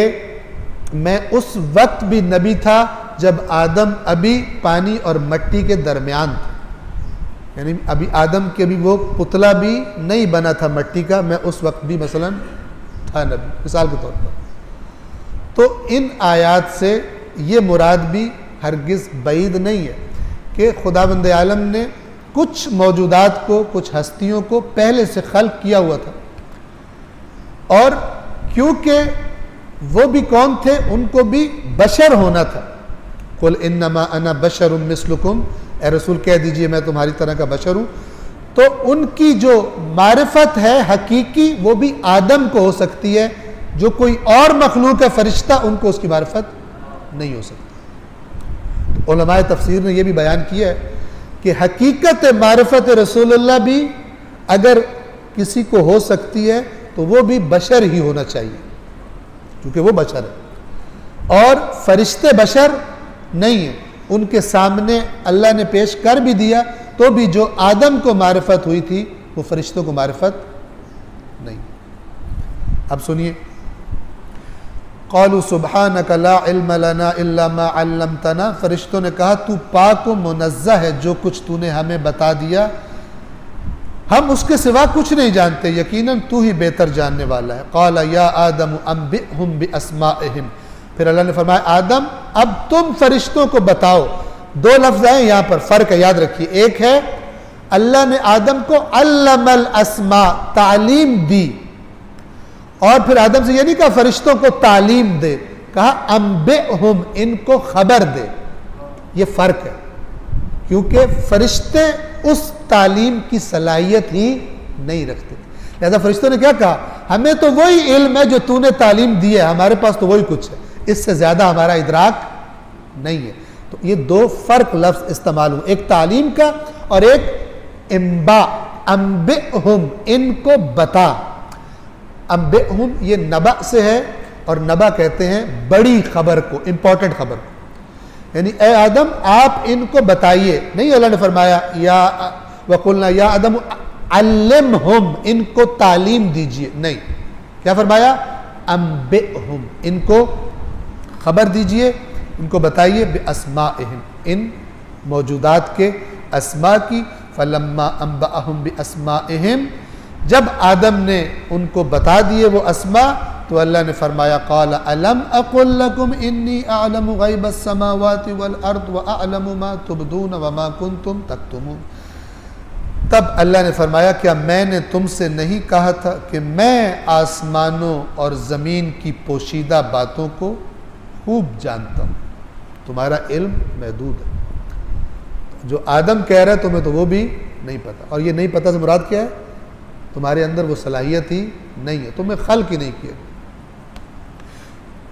मैं उस वक्त भी नबी था जब आदम अभी पानी और मट्टी के दरमियान था, यानी अभी आदम के भी वो पुतला भी नहीं बना था मट्टी का, मैं उस वक्त भी मसलन था नबी, मिसाल के तौर पर। तो इन आयात से ये मुराद भी हरगिज़ बईद नहीं है कि खुदावंद आलम ने कुछ मौजूदात को, कुछ हस्तियों को पहले से खल्क किया हुआ था, और क्योंकि वो भी कौन थे, उनको भी बशर होना था। कुल इन्नमा अना बशरुम मिस्लुकुम, ए रसूल कह दीजिए मैं तुम्हारी तरह का बशर हूँ। तो उनकी जो मारिफत है हकीकी वो भी आदम को हो सकती है, जो कोई और मखलूक है फरिश्ता उनको उसकी मारिफत नहीं हो सकती। उलमाए तफसीर ने यह भी बयान किया है कि हकीकत मारिफत रसूलुल्लाह भी अगर किसी को हो सकती है तो वो भी बशर ही होना चाहिए, क्योंकि वो बशर है और फरिश्ते बशर नहीं है। उनके सामने अल्लाह ने पेश कर भी दिया तो भी जो आदम को मारिफत हुई थी वो फरिश्तों को मारिफत नहीं। अब सुनिए, क़ालू सुब्हानक ला इल्म लना इल्ला मा अल्लमतना, फरिश्तों ने कहा तू पाक व मुनज़्ज़ह है, जो कुछ तूने हमें बता दिया हम उसके सिवा कुछ नहीं जानते, यकीनन तू ही बेहतर जानने वाला है। क़ाला या आदम अंबिहुम बिअस्माइहिम, फिर अल्लाह ने फरमाया आदम अब तुम फरिश्तों को बताओ। दो लफ्ज़ हैं यहाँ पर, फ़र्क है, याद रखिए। एक है अल्लाह ने आदम को अल्लमल अस्मा, तालीम दी, और फिर आदम से ये नहीं कहा फरिश्तों को तालीम दे, कहा अंबिहुम, इनको खबर दे। ये फ़र्क है, क्योंकि फरिश्ते उस तालीम की सलाहियत ही नहीं रखते। लिहाजा फरिश्तों ने क्या कहा, हमें तो वही इल्म है जो तूने तालीम दी है, हमारे पास तो वही कुछ है, इससे ज़्यादा हमारा इदराक नहीं है। तो ये दो फ़र्क लफ्ज़ इस्तेमाल हुए, एक तालीम का और एक इम्बा, अम्बिहुम, इनको बता। अम्बिहुम ये नबा से है, और नबा कहते हैं बड़ी खबर को, इंपॉर्टेंट खबर को। यानी ए आदम आप इनको बताइए। नहीं अल्लाह ने फरमाया या वकुलना या आदम अल्लिमहुम, इनको तालीम दीजिए। नहीं, क्या फरमाया? अम्बिहुम, इनको खबर दीजिए, इनको बताइए बिअस्माइहिम, इन मौजूदात के अस्मा की। फलम्मा अम्बअहुम बिअस्माइहिम, जब आदम ने उनको बता दिए वो अस्मा, तो अल्लाह ने फरमाया क़ाल अलम अक़ुल लकुम इन्नी अअलमु ग़ैबस समावाति वल अर्द व अअलमु मा तुबदून व मा कुंतुम तक्तुमून। तब अल्लाह ने फरमाया क्या मैंने तुमसे नहीं कहा था कि मैं आसमानों और ज़मीन की पोशीदा बातों को खूब जानता हूँ, तुम्हारा इल्म महदूद है। जो आदम कह रहा है तुम्हें तो वो भी नहीं पता, और ये नहीं पता से मुराद क्या है? तुम्हारे अंदर वो सलाहियत ही नहीं है, तुम्हें खल्क ही नहीं किया।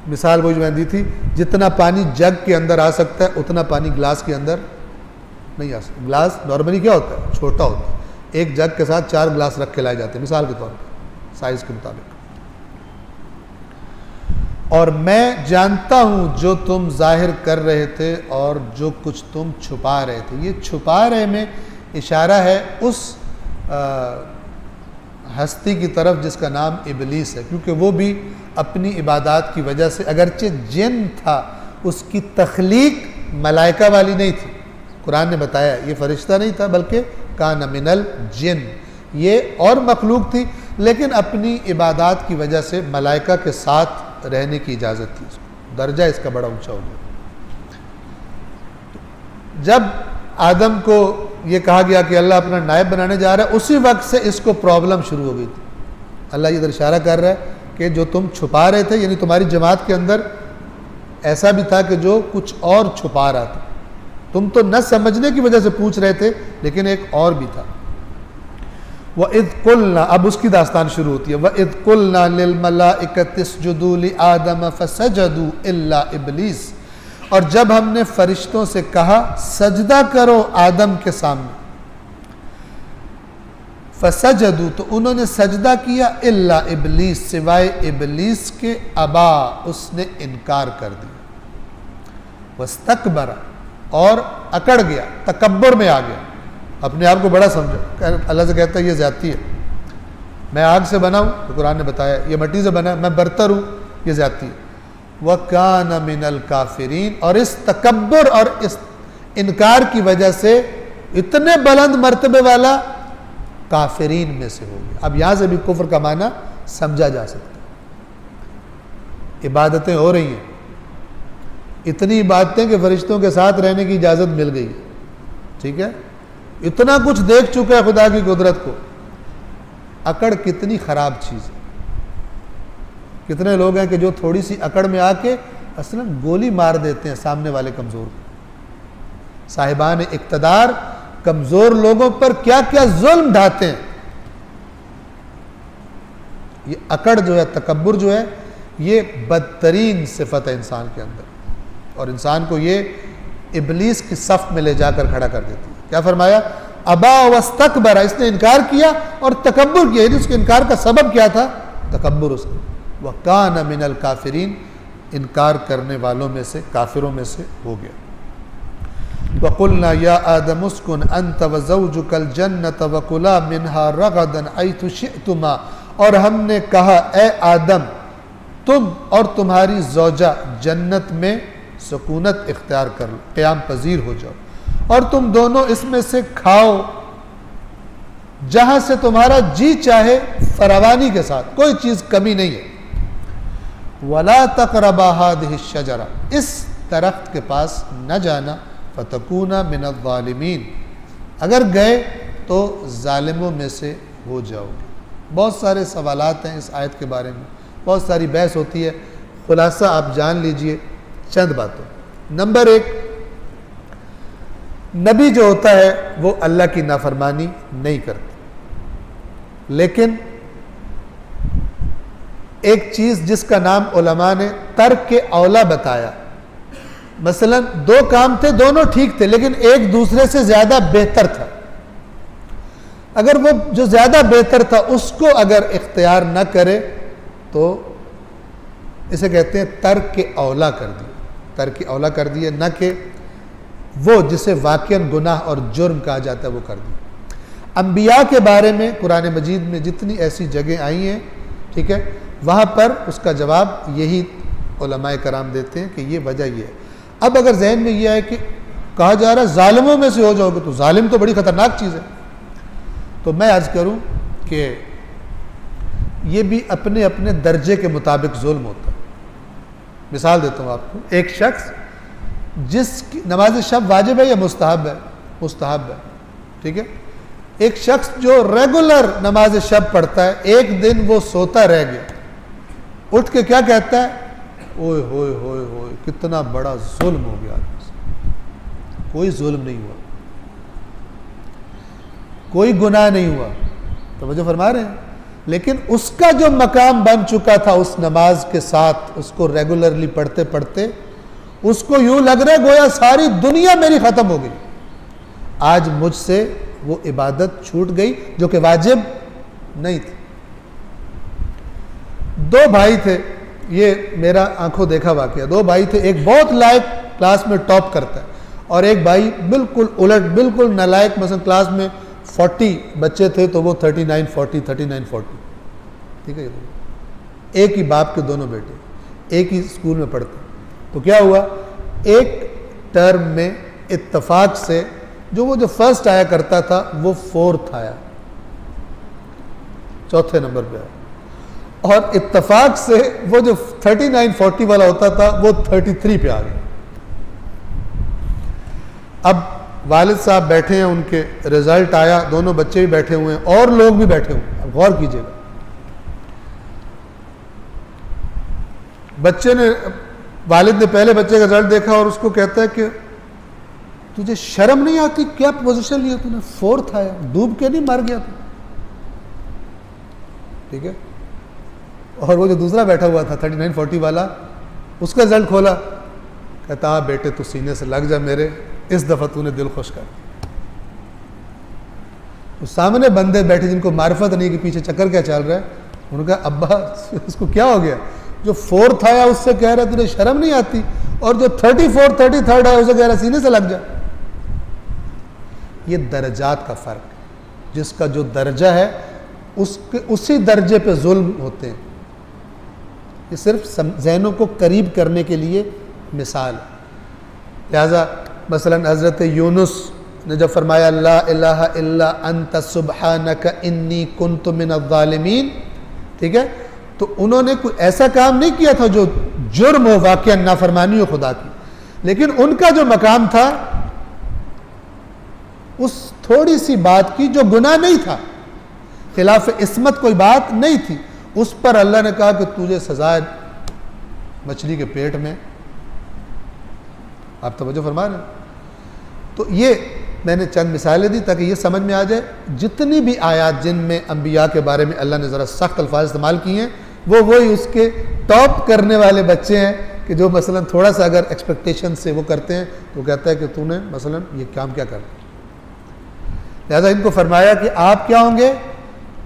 मिसाल वो जो मैंने दी थी, जितना पानी जग के अंदर आ सकता है उतना पानी ग्लास के अंदर नहीं आ सकता। ग्लास नॉर्मली क्या होता है? छोटा होता है। एक जग के साथ 4 ग्लास रख के लाए जाते हैं मिसाल के तौर पर, साइज के मुताबिक। और मैं जानता हूं जो तुम जाहिर कर रहे थे और जो कुछ तुम छुपा रहे थे। ये छुपा रहे में इशारा है उस हस्ती की तरफ जिसका नाम इबलीस है, क्योंकि वो भी अपनी इबादात की वजह से, अगरचे जिन था, उसकी तख्लीक मलाइका वाली नहीं थी। कुरान ने बताया ये फरिश्ता नहीं था बल्कि कान मिनल जिन, ये और मखलूक थी, लेकिन अपनी इबादात की वजह से मलाइका के साथ रहने की इजाज़त थी। दर्जा इसका बड़ा ऊंचा हो गया। जब आदम को ये कहा गया कि अल्लाह अपना नायब बनाने जा रहा है, उसी वक्त से इसको प्रॉब्लम शुरू हो गई थी। अल्लाह इधर इशारा कर रहा है कि जो तुम छुपा रहे थे, यानी तुम्हारी जमात के अंदर ऐसा भी था कि जो कुछ और छुपा रहा था। तुम तो न समझने की वजह से पूछ रहे थे, लेकिन एक और भी था। वइज़ क़ुलना, अब उसकी दास्तान शुरू होती है। वइज़ क़ुलना लिल मलाइकति इसजुदू लि आदम फसजदू इल्ला इब्लीस, और जब हमने फरिश्तों से कहा सजदा करो आदम के सामने, फसजदू, तो उन्होंने सजदा किया, इल्ला इब्लीस, सिवाय इब्लीस के, अबा, उसने इनकार कर दिया, वस्तकबरा, और अकड़ गया, तकब्बुर में आ गया, अपने आप को बड़ा समझा। अल्लाह से कहता है ये ज़्यादती है, मैं आग से बना हूँ, तो कुरान ने बताया ये मिट्टी से बना है, मैं बरतर हूँ, ये ज़्यादती है। वकान मिनल काफिरीन, और इस तकब्बुर और इस इनकार की वजह से इतने बुलंद मर्तबे वाला काफिरीन में से हो गया। अब यहाँ से भी कुफ्र का माना समझा जा सकता है। इबादतें हो रही हैं, इतनी इबादतें कि फरिश्तों के साथ रहने की इजाज़त मिल गई है, ठीक है, इतना कुछ देख चुका है खुदा की कुदरत को। अकड़ कितनी ख़राब चीज़ है। कितने लोग हैं कि जो थोड़ी सी अकड़ में आके असलन गोली मार देते हैं सामने वाले कमज़ोर को। साहिबान इक़्तिदार कमज़ोर लोगों पर क्या क्या जुल्म ढाते हैं। ये अकड़ जो है, तकब्बुर जो है, ये बदतरीन सिफत है इंसान के अंदर, और इंसान को ये इब्लीस की सफ़ में ले जाकर खड़ा कर देती है। क्या फरमाया? अबा वस्तकबरा, इसने इनकार किया और तकब्बुर किया। उसके इनकार का सबब क्या था? तकब्बुर उसका। वकान मिनल काफिरीन, इनकार करने वालों में से, काफिरों में से हो गया। वक़ुलना या आदम उस्कुन अंत व ज़ौजुकल जन्नत वकुला मिन्हा रगदन हैथु शिअतुमा, और हमने कहा ए आदम तुम और तुम्हारी ज़ौजा जन्नत में सुकूनत इख्तियार कर लो, क़याम पजीर हो जाओ, और तुम दोनों इसमें से खाओ जहां से तुम्हारा जी चाहे, फरावानी के साथ, कोई चीज़ कमी नहीं है। वला तक़रबा हादिहि शजरा, इस दरख्त के पास न जाना, फतकूना मिनज़्ज़ालिमीन, अगर गए तो जालिमों में से हो जाओगे। बहुत सारे सवालात हैं इस आयत के बारे में, बहुत सारी बहस होती है। खुलासा आप जान लीजिए चंद बातों। नंबर 1, नबी जो होता है वो अल्लाह की नाफरमानी नहीं करता, लेकिन एक चीज़ जिसका नाम उलमा ने तर्क के औला बताया, मसलन 2 काम थे, दोनों ठीक थे, लेकिन एक दूसरे से ज़्यादा बेहतर था। अगर वो जो ज़्यादा बेहतर था उसको अगर इख्तियार न करे तो इसे कहते हैं तर्क के औला कर दिए, तर्क के औला कर दिए, न कि वो जिसे वाक़ियन गुनाह और जुर्म कहा जाता है वो कर दिया। अंबिया के बारे में कुरान मजीद में जितनी ऐसी जगह आई हैं, ठीक है, वहाँ पर उसका जवाब यही उलमाए कराम देते हैं कि ये वजह ये है। अब अगर जहन में यह है कि कहा जा रहा है जालिमों में से हो जाओगे, तो जालिम तो बड़ी ख़तरनाक चीज़ है, तो मैं अर्ज़ करूँ कि ये भी अपने अपने दर्जे के मुताबिक जुल्म होता है। मिसाल देता हूँ आपको, एक शख्स जिसकी नमाज शब वाजिब है या मुस्तहब है, मुस्तहब है, ठीक है, एक शख्स जो रेगुलर नमाज शब पढ़ता है, एक दिन वो सोता रह गया, उठ के क्या कहता है, ओए होए होए होए कितना बड़ा जुल्म हो गया। कोई जुल्म नहीं हुआ, कोई गुनाह नहीं हुआ, तो मुझे फरमा रहे हैं, लेकिन उसका जो मकाम बन चुका था उस नमाज के साथ, उसको रेगुलरली पढ़ते पढ़ते उसको यूं लग रहा है गोया सारी दुनिया मेरी ख़त्म हो गई। आज मुझसे वो इबादत छूट गई जो कि वाजिब नहीं थी। दो भाई थे, ये मेरा आंखों देखा वाकया, दो भाई थे, एक बहुत लायक क्लास में टॉप करता है और एक भाई बिल्कुल उलट, बिल्कुल नालायक। मसलन क्लास में 40 बच्चे थे तो वो 39-40, 39-40, ठीक है। एक ही बाप के दोनों बेटे एक ही स्कूल में पढ़ते। तो क्या हुआ, एक टर्म में इत्तेफाक से जो फर्स्ट आया करता था वो 4th आया, चौथे नंबर पे आया, और इत्तेफाक से वो जो 39-40 वाला होता था वो 33 पे आ गया। अब वालिद साहब बैठे हैं, उनके रिजल्ट आया, दोनों बच्चे भी बैठे हुए हैं और लोग भी बैठे हुए हैं। अब गौर कीजिएगा, बच्चे ने, वालिद ने पहले बच्चे का रिजल्ट देखा और उसको कहता है कि तुझे शर्म नहीं आती, क्या पोजीशन लिया तूने, 4th आया, डूब के नहीं मर गया तू, ठीक है। और वो जो दूसरा बैठा हुआ था 39-40 वाला, उसका रिजल्ट खोला, कहता हाँ बेटे तू सीने से लग जा मेरे, इस दफ़ा तूने दिल खुश कर। उस सामने बंदे बैठे जिनको मार्फत नहीं कि पीछे चक्कर क्या चल रहा है, उनका अब्बा इसको क्या हो गया, जो 4th आया उससे कह रहा है तुझे शर्म नहीं आती, और जो 34, 33 आया उसे कह रहा सीने से लग जा। ये दर्जात का फ़र्क, जिसका जो दर्जा है उसके उसी दर्जे पे जुल्म होते हैं। ये सिर्फ ज़हनों को करीब करने के लिए मिसाल है। लिहाजा मसलन हज़रत यूनुस ने जब फरमाया ला इलाहा इल्ला अंत सुब्हानका इन्नी कुन्तु मिनज़्ज़ालिमीन, ठीक है, तो उन्होंने कोई ऐसा काम नहीं किया था जो जुर्म हो, वाक़ियन नाफरमानी हो खुदा की, लेकिन उनका जो मकाम था उस थोड़ी सी बात की जो गुनाह नहीं था, खिलाफ इस्मत कोई बात नहीं थी, उस पर अल्लाह ने कहा कि तुझे सजा है मछली के पेट में। आप तवज्जो फरमा रहे हैं। तो ये मैंने चंद मिसालें दी ताकि ये समझ में आ जाए, जितनी भी आयात जिनमें अंबिया के बारे में अल्लाह ने ज़रा सख्त अल्फाज इस्तेमाल किए हैं, वो वही उसके टॉप करने वाले बच्चे हैं कि जो मसलन थोड़ा सा अगर एक्सपेक्टेशन से वो करते हैं तो कहता है कि तूने मसलन ये काम क्या कर। लिहाजा इनको फरमाया कि आप क्या होंगे,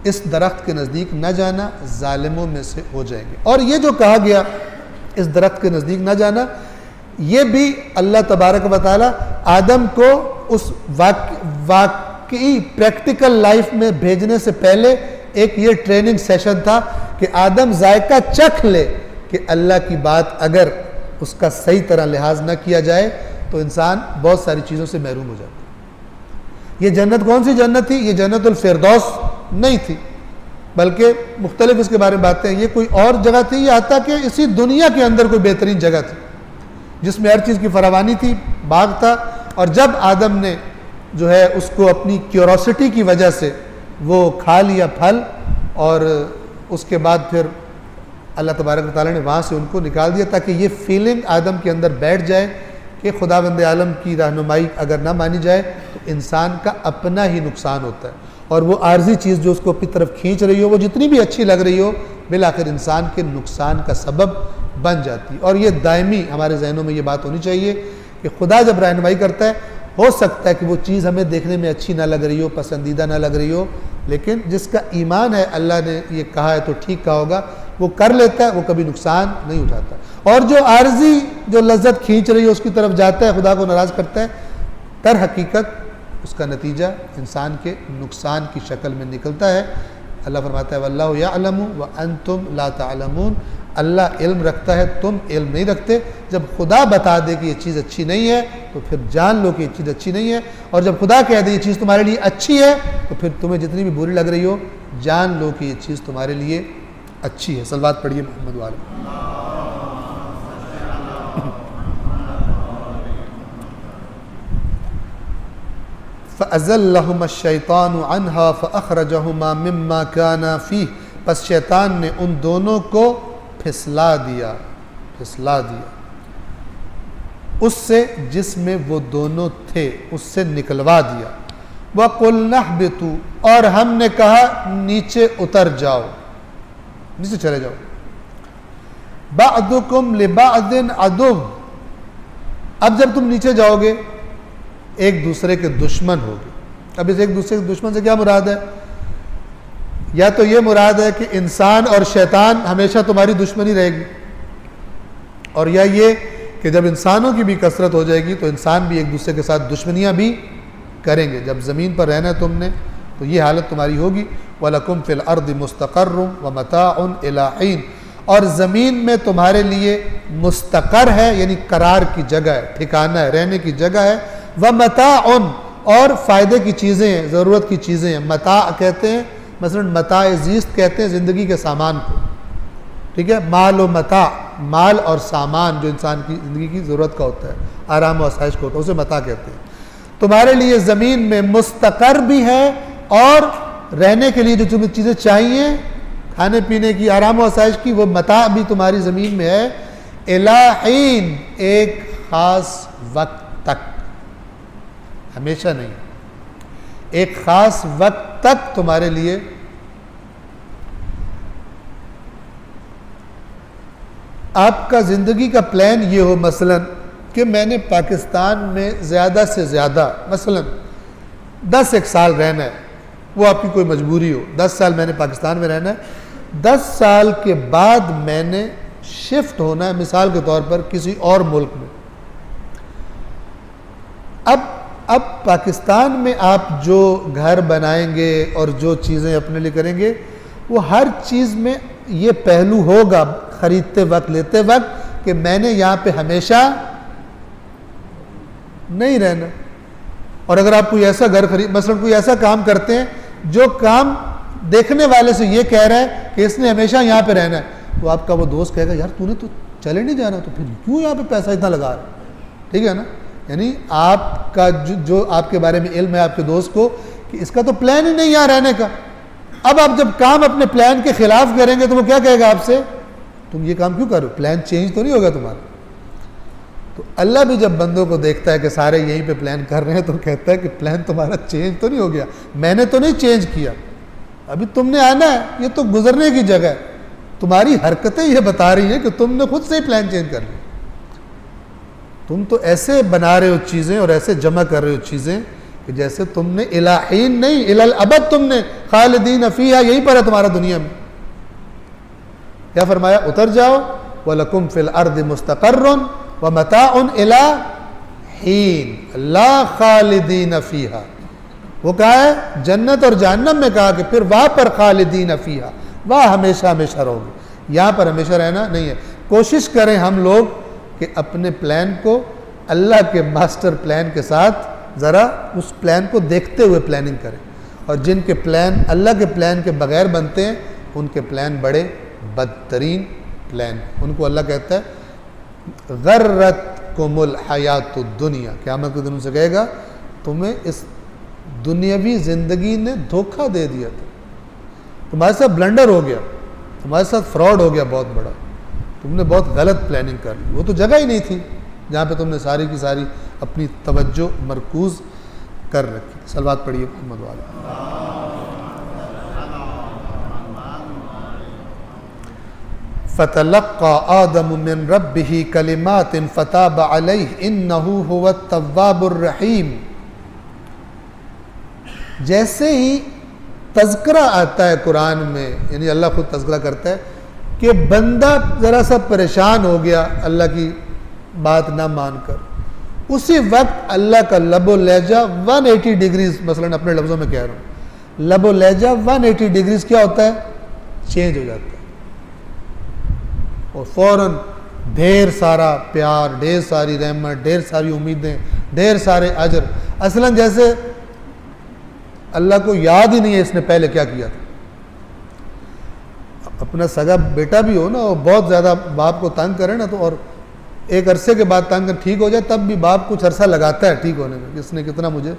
इस दरख्त के नज़दीक न जाना, जालिमों में से हो जाएंगे। और ये जो कहा गया इस दरख्त के नज़दीक न जाना, ये भी अल्लाह तबारक व तआला आदम को उस वाकई प्रैक्टिकल लाइफ में भेजने से पहले एक ये ट्रेनिंग सेशन था कि आदम जायका चख ले कि अल्लाह की बात अगर उसका सही तरह लिहाज न किया जाए तो इंसान बहुत सारी चीज़ों से महरूम हो जाता है। ये जन्नत कौन सी जन्नत थी? ये जन्नतुल फिरदौस नहीं थी, बल्कि मुख्तलिफ इसके बारे में बातें हैं। ये कोई और जगह थी, या हत्ता कि इसी दुनिया के अंदर कोई बेहतरीन जगह थी जिसमें हर चीज़ की फरावानी थी, बाग था। और जब आदम ने जो है उसको अपनी क्यूरोसिटी की वजह से वो खा लिया फल, और उसके बाद फिर अल्लाह तबारक व तआला ने वहाँ से उनको निकाल दिया ताकि ये फीलिंग आदम के अंदर बैठ जाए कि खुदावंद आलम की रहनुमाई अगर ना मानी जाए तो इंसान का अपना ही नुकसान होता है, और वो आर्जी चीज़ जो उसको अपनी तरफ खींच रही हो, वो जितनी भी अच्छी लग रही हो, बिल आखिर इंसान के नुकसान का सबब बन जाती है। और ये दायमी हमारे जहनों में ये बात होनी चाहिए कि खुदा जब रहनुमाई करता है हो सकता है कि वो चीज़ हमें देखने में अच्छी ना लग रही हो, पसंदीदा ना लग रही हो, लेकिन जिसका ईमान है अल्लाह ने ये कहा है तो ठीक कहा होगा, वो कर लेता है, वो कभी नुकसान नहीं उठाता। और जो आर्जी जो लज्जत खींच रही है उसकी तरफ जाता है, खुदा को नाराज़ करता है, तर हकीकत उसका नतीजा इंसान के नुकसान की शक्ल में निकलता है। अल्लाह फरमाता है वल्लाहु यअलमु व अंतुम ला तअलमून, अल्लाह इल्म रखता है, तुम इल्म नहीं रखते। जब खुदा बता दे कि ये चीज़ अच्छी नहीं है तो फिर जान लो कि ये चीज़ अच्छी नहीं है, और जब खुदा कह दे ये चीज़ तुम्हारे लिए अच्छी है तो फिर तुम्हें जितनी भी बुरी लग रही हो जान लो कि ये चीज़ तुम्हारे लिए अच्छी है। सलवात पढ़िए मोहम्मद वाले। फ़अज़ल्लहुमा शैतानु अन्हा फ़अख़रजहुमा मिम्मा काना फ़ीह, बस शैतान ने उन दोनों को फिसला दिया उससे जिसमें वो दोनों थे, उससे निकलवा दिया। वक़ुल्ना इहबितू, और हमने कहा नीचे उतर जाओ, नीचे चले जाओ। बअदुकुम लिबअदिन अदुव, अब जब तुम नीचे जाओगे एक दूसरे के दुश्मन होगे। अब इस एक दूसरे के दुश्मन से क्या मुराद है? या तो ये मुराद है कि इंसान और शैतान हमेशा तुम्हारी दुश्मनी रहेगी, और या ये कि जब इंसानों की भी कसरत हो जाएगी तो इंसान भी एक दूसरे के साथ दुश्मनियाँ भी करेंगे। जब ज़मीन पर रहना है तुमने तो ये हालत तुम्हारी होगी। वलकुम फ़िल अर्दि मुस्तक़र्रुम व मताउन इला हीन, और ज़मीन में तुम्हारे लिए मुस्तक़र है यानी करार की जगह है, ठिकाना है, रहने की जगह है। व मताउन, और फ़ायदे की चीज़ें हैं, ज़रूरत की चीज़ें हैं। मता कहते हैं, मसलन मताए ज़ीस्त कहते हैं ज़िंदगी के सामान को, ठीक है। माल व मता, माल और सामान जो इंसान की ज़िंदगी की ज़रूरत का होता है, आराम व आसाइश का होता है, उसे मता कहते हैं। तुम्हारे लिए ज़मीन में मुस्तक़र भी है और रहने के लिए जो तुम्हें चीज़ें चाहिए, खाने पीने की, आराम व आसाइश की, वो मता भी तुम्हारी ज़मीन में है। इलाहीन, एक ख़ास वक्त तक, हमेशा नहीं, एक ख़ास वक्त तक तुम्हारे लिए। आपका ज़िंदगी का प्लान ये हो मसलन कि मैंने पाकिस्तान में ज़्यादा से ज़्यादा मसलन 10 साल रहना है, वो आपकी कोई मजबूरी हो, 10 साल मैंने पाकिस्तान में रहना है, 10 साल के बाद मैंने शिफ्ट होना है मिसाल के तौर पर किसी और मुल्क में। अब पाकिस्तान में आप जो घर बनाएंगे और जो चीज़ें अपने लिए करेंगे, वो हर चीज़ में ये पहलू होगा ख़रीदते वक्त, लेते वक्त, कि मैंने यहाँ पे हमेशा नहीं रहना। और अगर आप कोई ऐसा घर खरीद, मसलन कोई ऐसा काम करते हैं जो काम देखने वाले से ये कह रहा है कि इसने हमेशा यहाँ पे रहना है, तो आपका वो दोस्त कहेगा यार तूने तो चले नहीं जाना, तो फिर क्यों यहाँ पे पैसा इतना लगा रहा है, ठीक है ना। यानी आपका जो आपके बारे में इल्म है आपके दोस्त को कि इसका तो प्लान ही नहीं यहाँ रहने का। अब आप जब काम अपने प्लान के खिलाफ करेंगे तो वो क्या कहेगा आपसे, तुम ये काम क्यों कर रहे हो, प्लान चेंज तो नहीं होगा तुम्हारा। तो अल्लाह भी जब बंदों को देखता है कि सारे यहीं पे प्लान कर रहे हैं तो कहता है कि प्लान तुम्हारा चेंज तो नहीं हो गया, मैंने तो नहीं चेंज किया, अभी तुमने आना है, ये तो गुजरने की जगह है। तुम्हारी हरकतें ये बता रही हैं कि तुमने खुद से ही प्लान चेंज कर लिया। तुम तो ऐसे बना रहे हो चीज़ें और ऐसे जमा कर रहे हो चीज़ें कि जैसे तुमने इलाहीन नहीं, इलल अबद तुमने खालिदीन फीहा, यहीं पर है तुम्हारा दुनिया में। क्या फरमाया, उतर जाओ। वलकुम फिल अर्दि मुस्तक़र्रुन व मताउन इला हीन ला खालिदीन फीहा। वो कहा है जन्नत और जहन्नम में, कहा कि फिर वहाँ पर खालिदीन फीहा, वहाँ हमेशा हमेशा रहोगे, यहाँ पर हमेशा रहना नहीं है। कोशिश करें हम लोग कि अपने प्लान को अल्लाह के मास्टर प्लान के साथ ज़रा उस प्लान को देखते हुए प्लानिंग करें, और जिनके प्लान अल्लाह के प्लान के बगैर बनते हैं उनके प्लान बड़े बदतरीन प्लान, उनको अल्लाह कहता है गर्रतकुमुल हयातुद दुनिया। क़यामत के दिन उनसे कहेगा तुम्हें इस दुनियावी ज़िंदगी ने धोखा दे दिया था, तुम्हारे साथ ब्लंडर हो गया, तुम्हारे साथ फ्रॉड हो गया बहुत बड़ा, तुमने बहुत गलत प्लानिंग कर ली, वो तो जगह ही नहीं थी जहाँ पे तुमने सारी की सारी अपनी तवज्जो मरकूज़ कर रखी। सलवात पढ़िए मोहम्मद वाले। फ़तलक़्क़ा आदम मिन रब्बिही कलिमातिन फ़ताब अलैहि इन्नहु हुवत तव्वाबुर रहीम। जैसे ही तज़किरा आता है कुरान में, यानी अल्लाह खुद तज़किरा करता है कि बंदा ज़रा सा परेशान हो गया अल्लाह की बात ना मानकर, उसी वक्त अल्लाह का लबो लहजा 180 डिग्रीज, मसलन अपने लफ्ज़ों में कह रहा हूँ, लबो लहजा 180 डिग्रीज क्या होता है, चेंज हो जाता है। और फ़ौरन ढेर सारा प्यार, ढेर सारी रहमत, ढेर सारी उम्मीदें, ढेर सारे अजर। असलन जैसे अल्लाह को याद ही नहीं है इसने पहले क्या किया था। अपना सगा बेटा भी हो ना, और बहुत ज़्यादा बाप को तंग करे ना, तो और एक अरसे के बाद तंग ठीक हो जाए, तब भी बाप कुछ अरसा लगाता है ठीक होने में, इसने कितना मुझे,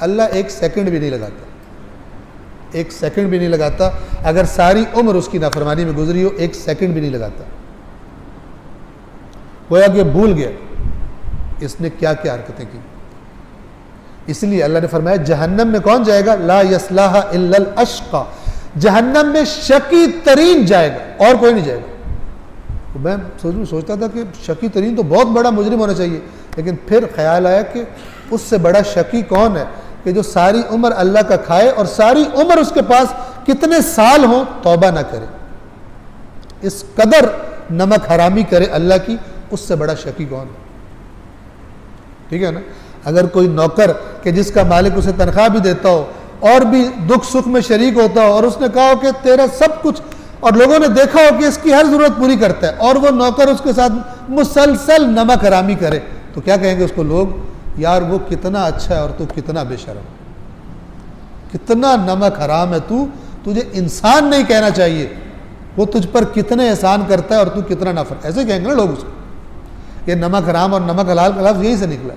अल्लाह एक सेकंड भी नहीं लगाता, एक सेकंड भी नहीं लगाता। अगर सारी उम्र उसकी नाफरमानी में गुजरी हो, एक सेकंड भी नहीं लगाता। गोया कि भूल गया इसने क्या क्या हरकतें की। इसलिए अल्लाह ने फरमाया जहन्नम में कौन जाएगा, ला यस्लाहा इल्लल अश्का, जहन्नम में शकी तरीन जाएगा और कोई नहीं जाएगा। तो मैं सोचता था कि शकी तरीन तो बहुत बड़ा मुजरिम होना चाहिए, लेकिन फिर ख्याल आया कि उससे बड़ा शकी कौन है कि जो सारी उम्र अल्लाह का खाए और सारी उम्र उसके पास कितने साल हो तौबा ना करे, इस कदर नमक हरामी करे अल्लाह की, उससे बड़ा शकी कौन है। ठीक है ना। अगर कोई नौकर कि जिसका मालिक उसे तनख्वाह भी देता हो और भी दुख सुख में शरीक होता हो, और उसने कहा हो कि तेरा सब कुछ, और लोगों ने देखा हो कि इसकी हर जरूरत पूरी करता है, और वो नौकर उसके साथ मुसलसल नमक हरामी करे, तो क्या कहेंगे उसको लोग, यार वो कितना अच्छा है और तू कितना बेशरम, कितना नमक हराम है तू, तुझे इंसान नहीं कहना चाहिए, वो तुझ पर कितने एहसान करता है और तू कितना नाफर, ऐसे कहेंगे ना लोग उसको। ये नमक हराम और नमक हलाल का लफ्ज़ यहीं से निकला।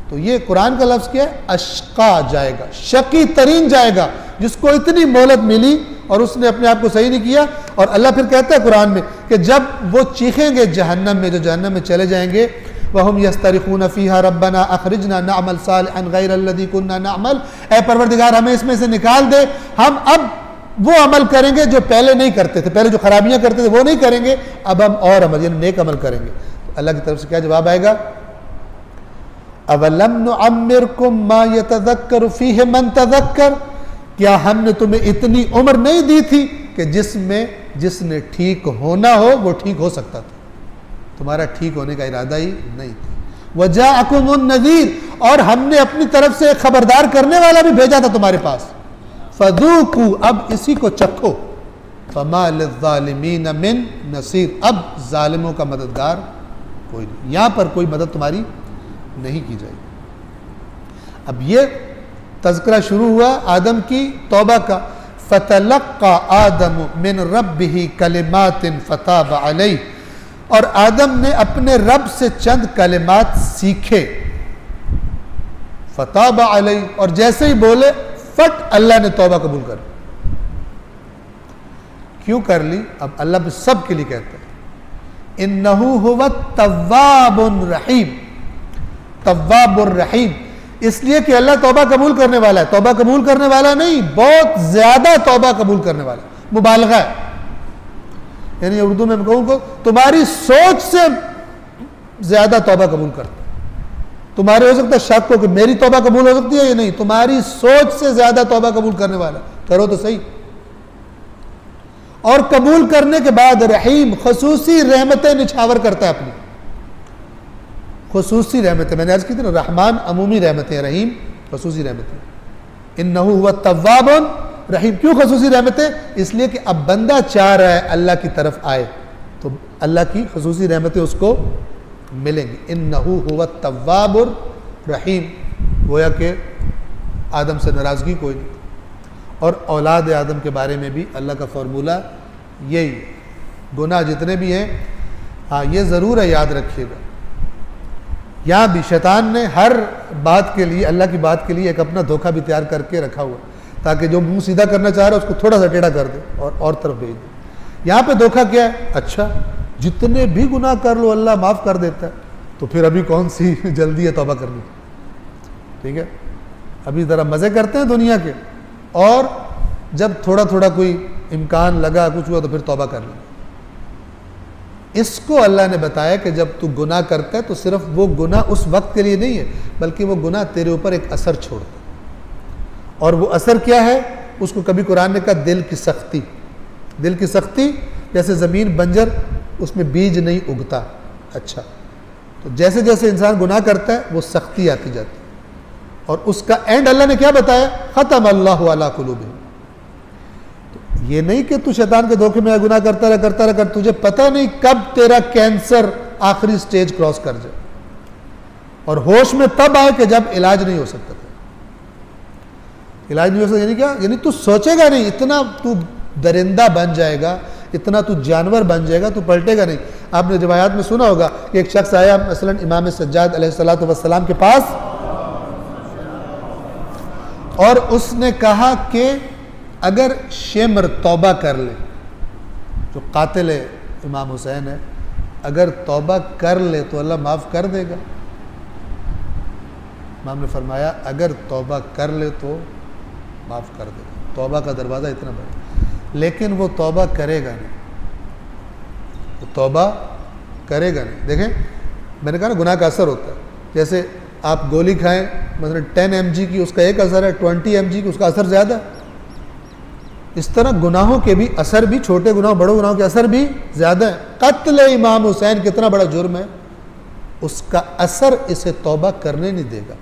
तो ये कुरान का लफ्ज़ क्या है, अश्का जाएगा, शकी तरीन जाएगा, जिसको इतनी मोहलत मिली और उसने अपने आप को सही नहीं किया। और अल्लाह फिर कहता है कुरान में कि जब वो चीखेंगे जहन्नम में, जो जहन्नम में चले जाएंगे, वहुम यस्तरिखून फीहा रब्बना अखरिजना नअमल सालिहन गैरल्लज़ी कुन्ना नअमल, ऐ परवरदिगार हमें इसमें से निकाल दे, हम अब वो अमल करेंगे जो पहले नहीं करते थे, पहले जो खराबियां करते थे वो नहीं करेंगे, अब हम और अमल यानी नेक अमल करेंगे। तो अल्लाह की तरफ से क्या जवाब आएगा, अवलम नुअम्मिरकुम मा यतज़क्करु फीहि मन तज़क्कर, क्या हमने तुम्हें इतनी उम्र नहीं दी थी कि जिसमें जिसने ठीक होना हो वो ठीक हो सकता था, तुम्हारा ठीक होने का इरादा ही नहीं था। वजाअकुमुन नज़ीर, और हमने अपनी तरफ से एक खबरदार करने वाला भी भेजा था तुम्हारे पास, फदूकू, अब इसी को चखो, फमा लिज़्ज़ालिमीन मिन नसीर, अब जालिमों का मददगार कोई नहीं, यहां पर कोई मदद तुम्हारी नहीं की जाएगी। अब ये तज़किरा शुरू हुआ आदम की तौबा का, फ़तलक़्क़ा आदम मिन रब्बिही कलिमातिन फ़ताब अलैहि, और आदम ने अपने रब से चंद कलिमात सीखे, फ़ताब अलैहि, और जैसे ही बोले फट अल्लाह ने तौबा कबूल कर। क्यों कर ली, अब अल्लाह भी सब के लिए कहता है, इन्नहु हुवा तव्वाबुर रहीम, तव्वाबुर रहीम, इसलिए कि अल्लाह तौबा कबूल करने वाला है, तौबा कबूल करने वाला नहीं, बहुत ज्यादा तौबा कबूल करने वाला, मुबालगा है। यानी उर्दू में कहूँ को तुम्हारी सोच से ज्यादा तौबा कबूल करता है। तुम्हारे हो सकता है शक हो कि मेरी तौबा कबूल हो सकती है या नहीं, तुम्हारी सोच से ज्यादा तौबा कबूल करने वाला, करो तो सही। और कबूल करने के बाद रहीम, खसूसी रहमतें निछावर करता है अपनी, खसूसी रहमतें, मैंने अर्ज की थी ना, रहमान अमूमी रहमतें, रहीम खसूसी रहमतें। इन्नहु हुवा तव्वाबुन रहीम, क्यों खसूसी रहमतें, इसलिए कि अब बंदा चाह रहा है अल्लाह की तरफ आए तो अल्लाह की खसूसी रहमतें उसको मिलेंगी। इन्नहु हुवा तव्वाबुर रहीम, गोया के आदम से नाराज़गी कोई नहीं। और औलाद आदम के बारे में भी अल्लाह का फॉर्मूला यही, गुनाह जितने भी हैं, हाँ ये ज़रूर है, याद रखिएगा, यहाँ भी शैतान ने हर बात के लिए, अल्लाह की बात के लिए एक अपना धोखा भी तैयार करके रखा हुआ, ताकि जो मुंह सीधा करना चाह रहा है उसको थोड़ा सा टेढ़ा कर दे और तरफ भेज दे। यहाँ पे धोखा क्या है, अच्छा जितने भी गुनाह कर लो अल्लाह माफ़ कर देता है, तो फिर अभी कौन सी जल्दी है तौबा करनी, ठीक है, अभी ज़रा मज़े करते हैं दुनिया के, और जब थोड़ा थोड़ा कोई इम्कान लगा कुछ हुआ तो फिर तौबा कर लें। इसको अल्लाह ने बताया कि जब तू गुनाह करता है तो सिर्फ वो गुनाह उस वक्त के लिए नहीं है, बल्कि वो गुनाह तेरे ऊपर एक असर छोड़ता है। और वो असर क्या है? उसको कभी कुरान ने कहा दिल की सख्ती। दिल की सख्ती जैसे ज़मीन बंजर, उसमें बीज नहीं उगता। अच्छा, तो जैसे जैसे इंसान गुनाह करता है वो सख्ती आती जाती है, और उसका एंड अल्लाह ने क्या बताया? ख़त्म अल्लाहु अला कुलूबिहिम। तो ये नहीं कि तू शैतान के धोखे में गुनाह करता रह, तुझे पता नहीं कब तेरा कैंसर आखिरी स्टेज क्रॉस कर जाए, और होश में तब आए कि जब इलाज नहीं हो सकता था। इलाज नहीं हो सकता यानी क्या? यानी तू सोचेगा नहीं, इतना तू दरिंदा बन जाएगा, इतना तू जानवर बन जाएगा, तू पलटेगा नहीं। आपने रिवायात में सुना होगा कि एक शख्स आया मसलन इमाम सज्जाद अलैहिस्सलातु वस्सलाम के पास, और उसने कहा कि अगर शेमर तौबा कर ले, जो कातिल इमाम हुसैन है, अगर तौबा कर ले तो अल्लाह माफ़ कर देगा। इमाम ने फरमाया अगर तौबा कर ले तो माफ़ कर देगा। तौबा का दरवाज़ा इतना बड़ा, लेकिन वो तौबा करेगा नहीं, वो तौबा करेगा नहीं। देखें, मैंने कहा ना गुनाह का असर होता है। जैसे आप गोली खाएं, मतलब 10 mg की उसका एक असर है, 20 mg की उसका असर ज़्यादा। इस तरह गुनाहों के भी असर भी, छोटे गुनाह बड़े गुनाहों के असर भी ज़्यादा है। कत्ल इमाम हुसैन कितना बड़ा जुर्म है, उसका असर इसे तौबा करने नहीं देगा।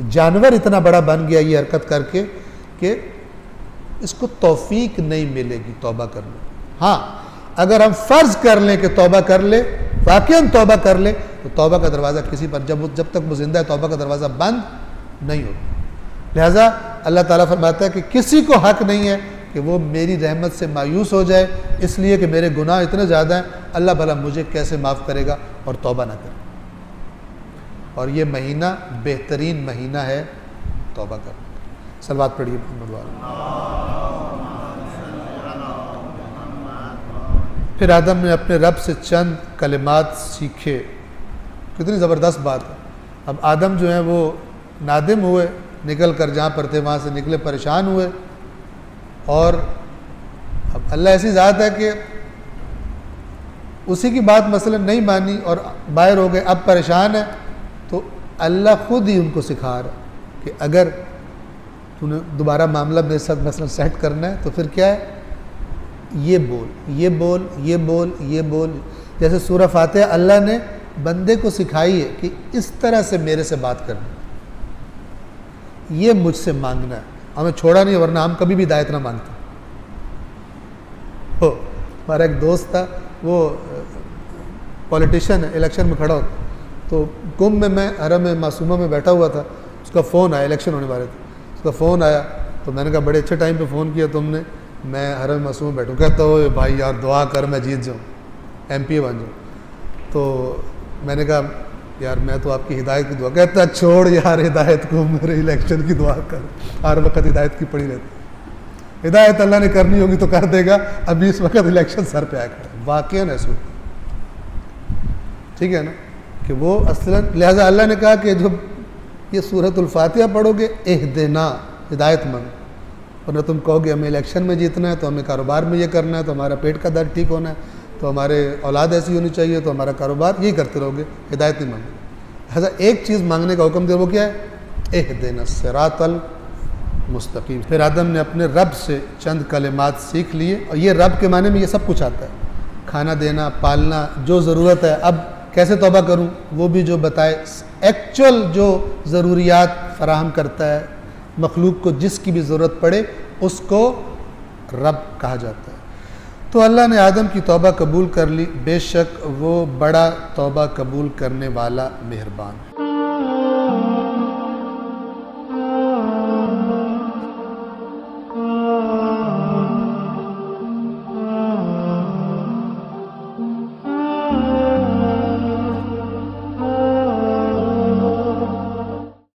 जानवर इतना बड़ा बन गया ये हरकत करके कि इसको तौफीक नहीं मिलेगी तौबा करने। हाँ, अगर हम फ़र्ज़ कर लें कि तौबा कर ले, वाक़ईन तौबा कर ले, तो तौबा का दरवाज़ा किसी पर जब तक वो ज़िंदा है तौबा का दरवाज़ा बंद नहीं होता। लिहाजा अल्लाह ताला फरमाता है कि किसी को हक़ नहीं है कि वो मेरी रहमत से मायूस हो जाए, इसलिए कि मेरे गुनाह इतने ज़्यादा हैं, अल्लाह भला मुझे कैसे माफ़ करेगा, और तौबा ना करे। और ये महीना बेहतरीन महीना है तौबा करने का। सलवात पढ़िए मोहम्मद वाले। फिर आदम ने अपने रब से चंद कलिमात सीखे। कितनी ज़बरदस्त बात है। अब आदम जो है वो नादिम हुए, निकल कर जहाँ पर थे वहाँ से निकले, परेशान हुए, और अब अल्लाह ऐसी ज़ात है कि उसी की बात मसलन नहीं मानी और बाहर हो गए, अब परेशान है, तो अल्लाह ख़ुद ही उनको सिखा रहा कि अगर तूने दोबारा मामला मेरे साथ मसलन सेट करना है तो फिर क्या है, ये बोल, ये बोल, ये बोल, ये बोल। जैसे सूरह फातिहा अल्लाह ने बंदे को सिखाई है कि इस तरह से मेरे से बात करना, ये मुझसे मांगना है, हमें छोड़ा नहीं, वरना हम कभी भी हिदायत ना मांगते। हो हमारा एक दोस्त था, वो पॉलिटिशियन है, इलेक्शन में खड़ा होता, तो कुंभ में मैं हरम मासूमा में बैठा हुआ था, उसका फ़ोन आया, इलेक्शन होने वाले थे, उसका फ़ोन आया, तो मैंने कहा बड़े अच्छे टाइम पे फ़ोन किया तुमने, मैं हरम मासूमा में बैठूँ। कहता हो भाई यार दुआ कर मैं जीत जाऊँ, MP बन जाऊँ। तो मैंने कहा यार मैं तो आपकी हिदायत की दुआ। कहता छोड़ यार हिदायत को, मेरे इलेक्शन की दुआ कर, हर वक्त हिदायत की पड़ी रहती। हिदायत अल्लाह ने करनी होगी तो कर देगा, अभी इस वक्त इलेक्शन सर पे आया। वाक़ईन ऐसा, ठीक है ना, कि वो असलन, लिहाजा अल्लाह ने कहा कि जब ये सूरतुल फातिहा पढ़ोगे, इहदिना, हिदायत मांगो, वरना तुम कहोगे हमें इलेक्शन में जीतना है, तो हमें कारोबार में ये करना है, तो हमारा पेट का दर्द ठीक होना है, तो हमारे औलाद ऐसी होनी चाहिए, तो हमारा कारोबार यही करते रहोगे, हिदायत नहीं मांगो। लिहाजा एक चीज़ मांगने का हुक्म दिया, वो क्या है, इहदिना सिरातल मुस्तकीम। फिर आदम ने अपने रब से चंद कलिमात सीख लिए, और ये रब के माने में ये सब कुछ आता है, खाना देना, पालना, जो ज़रूरत है। अब कैसे तौबा करूं, वो भी जो बताए, एक्चुअल जो ज़रूरियात फराहम करता है, मखलूक को जिसकी भी ज़रूरत पड़े उसको रब कहा जाता है। तो अल्लाह ने आदम की तौबा कबूल कर ली, बेशक वो बड़ा तौबा कबूल करने वाला मेहरबान है।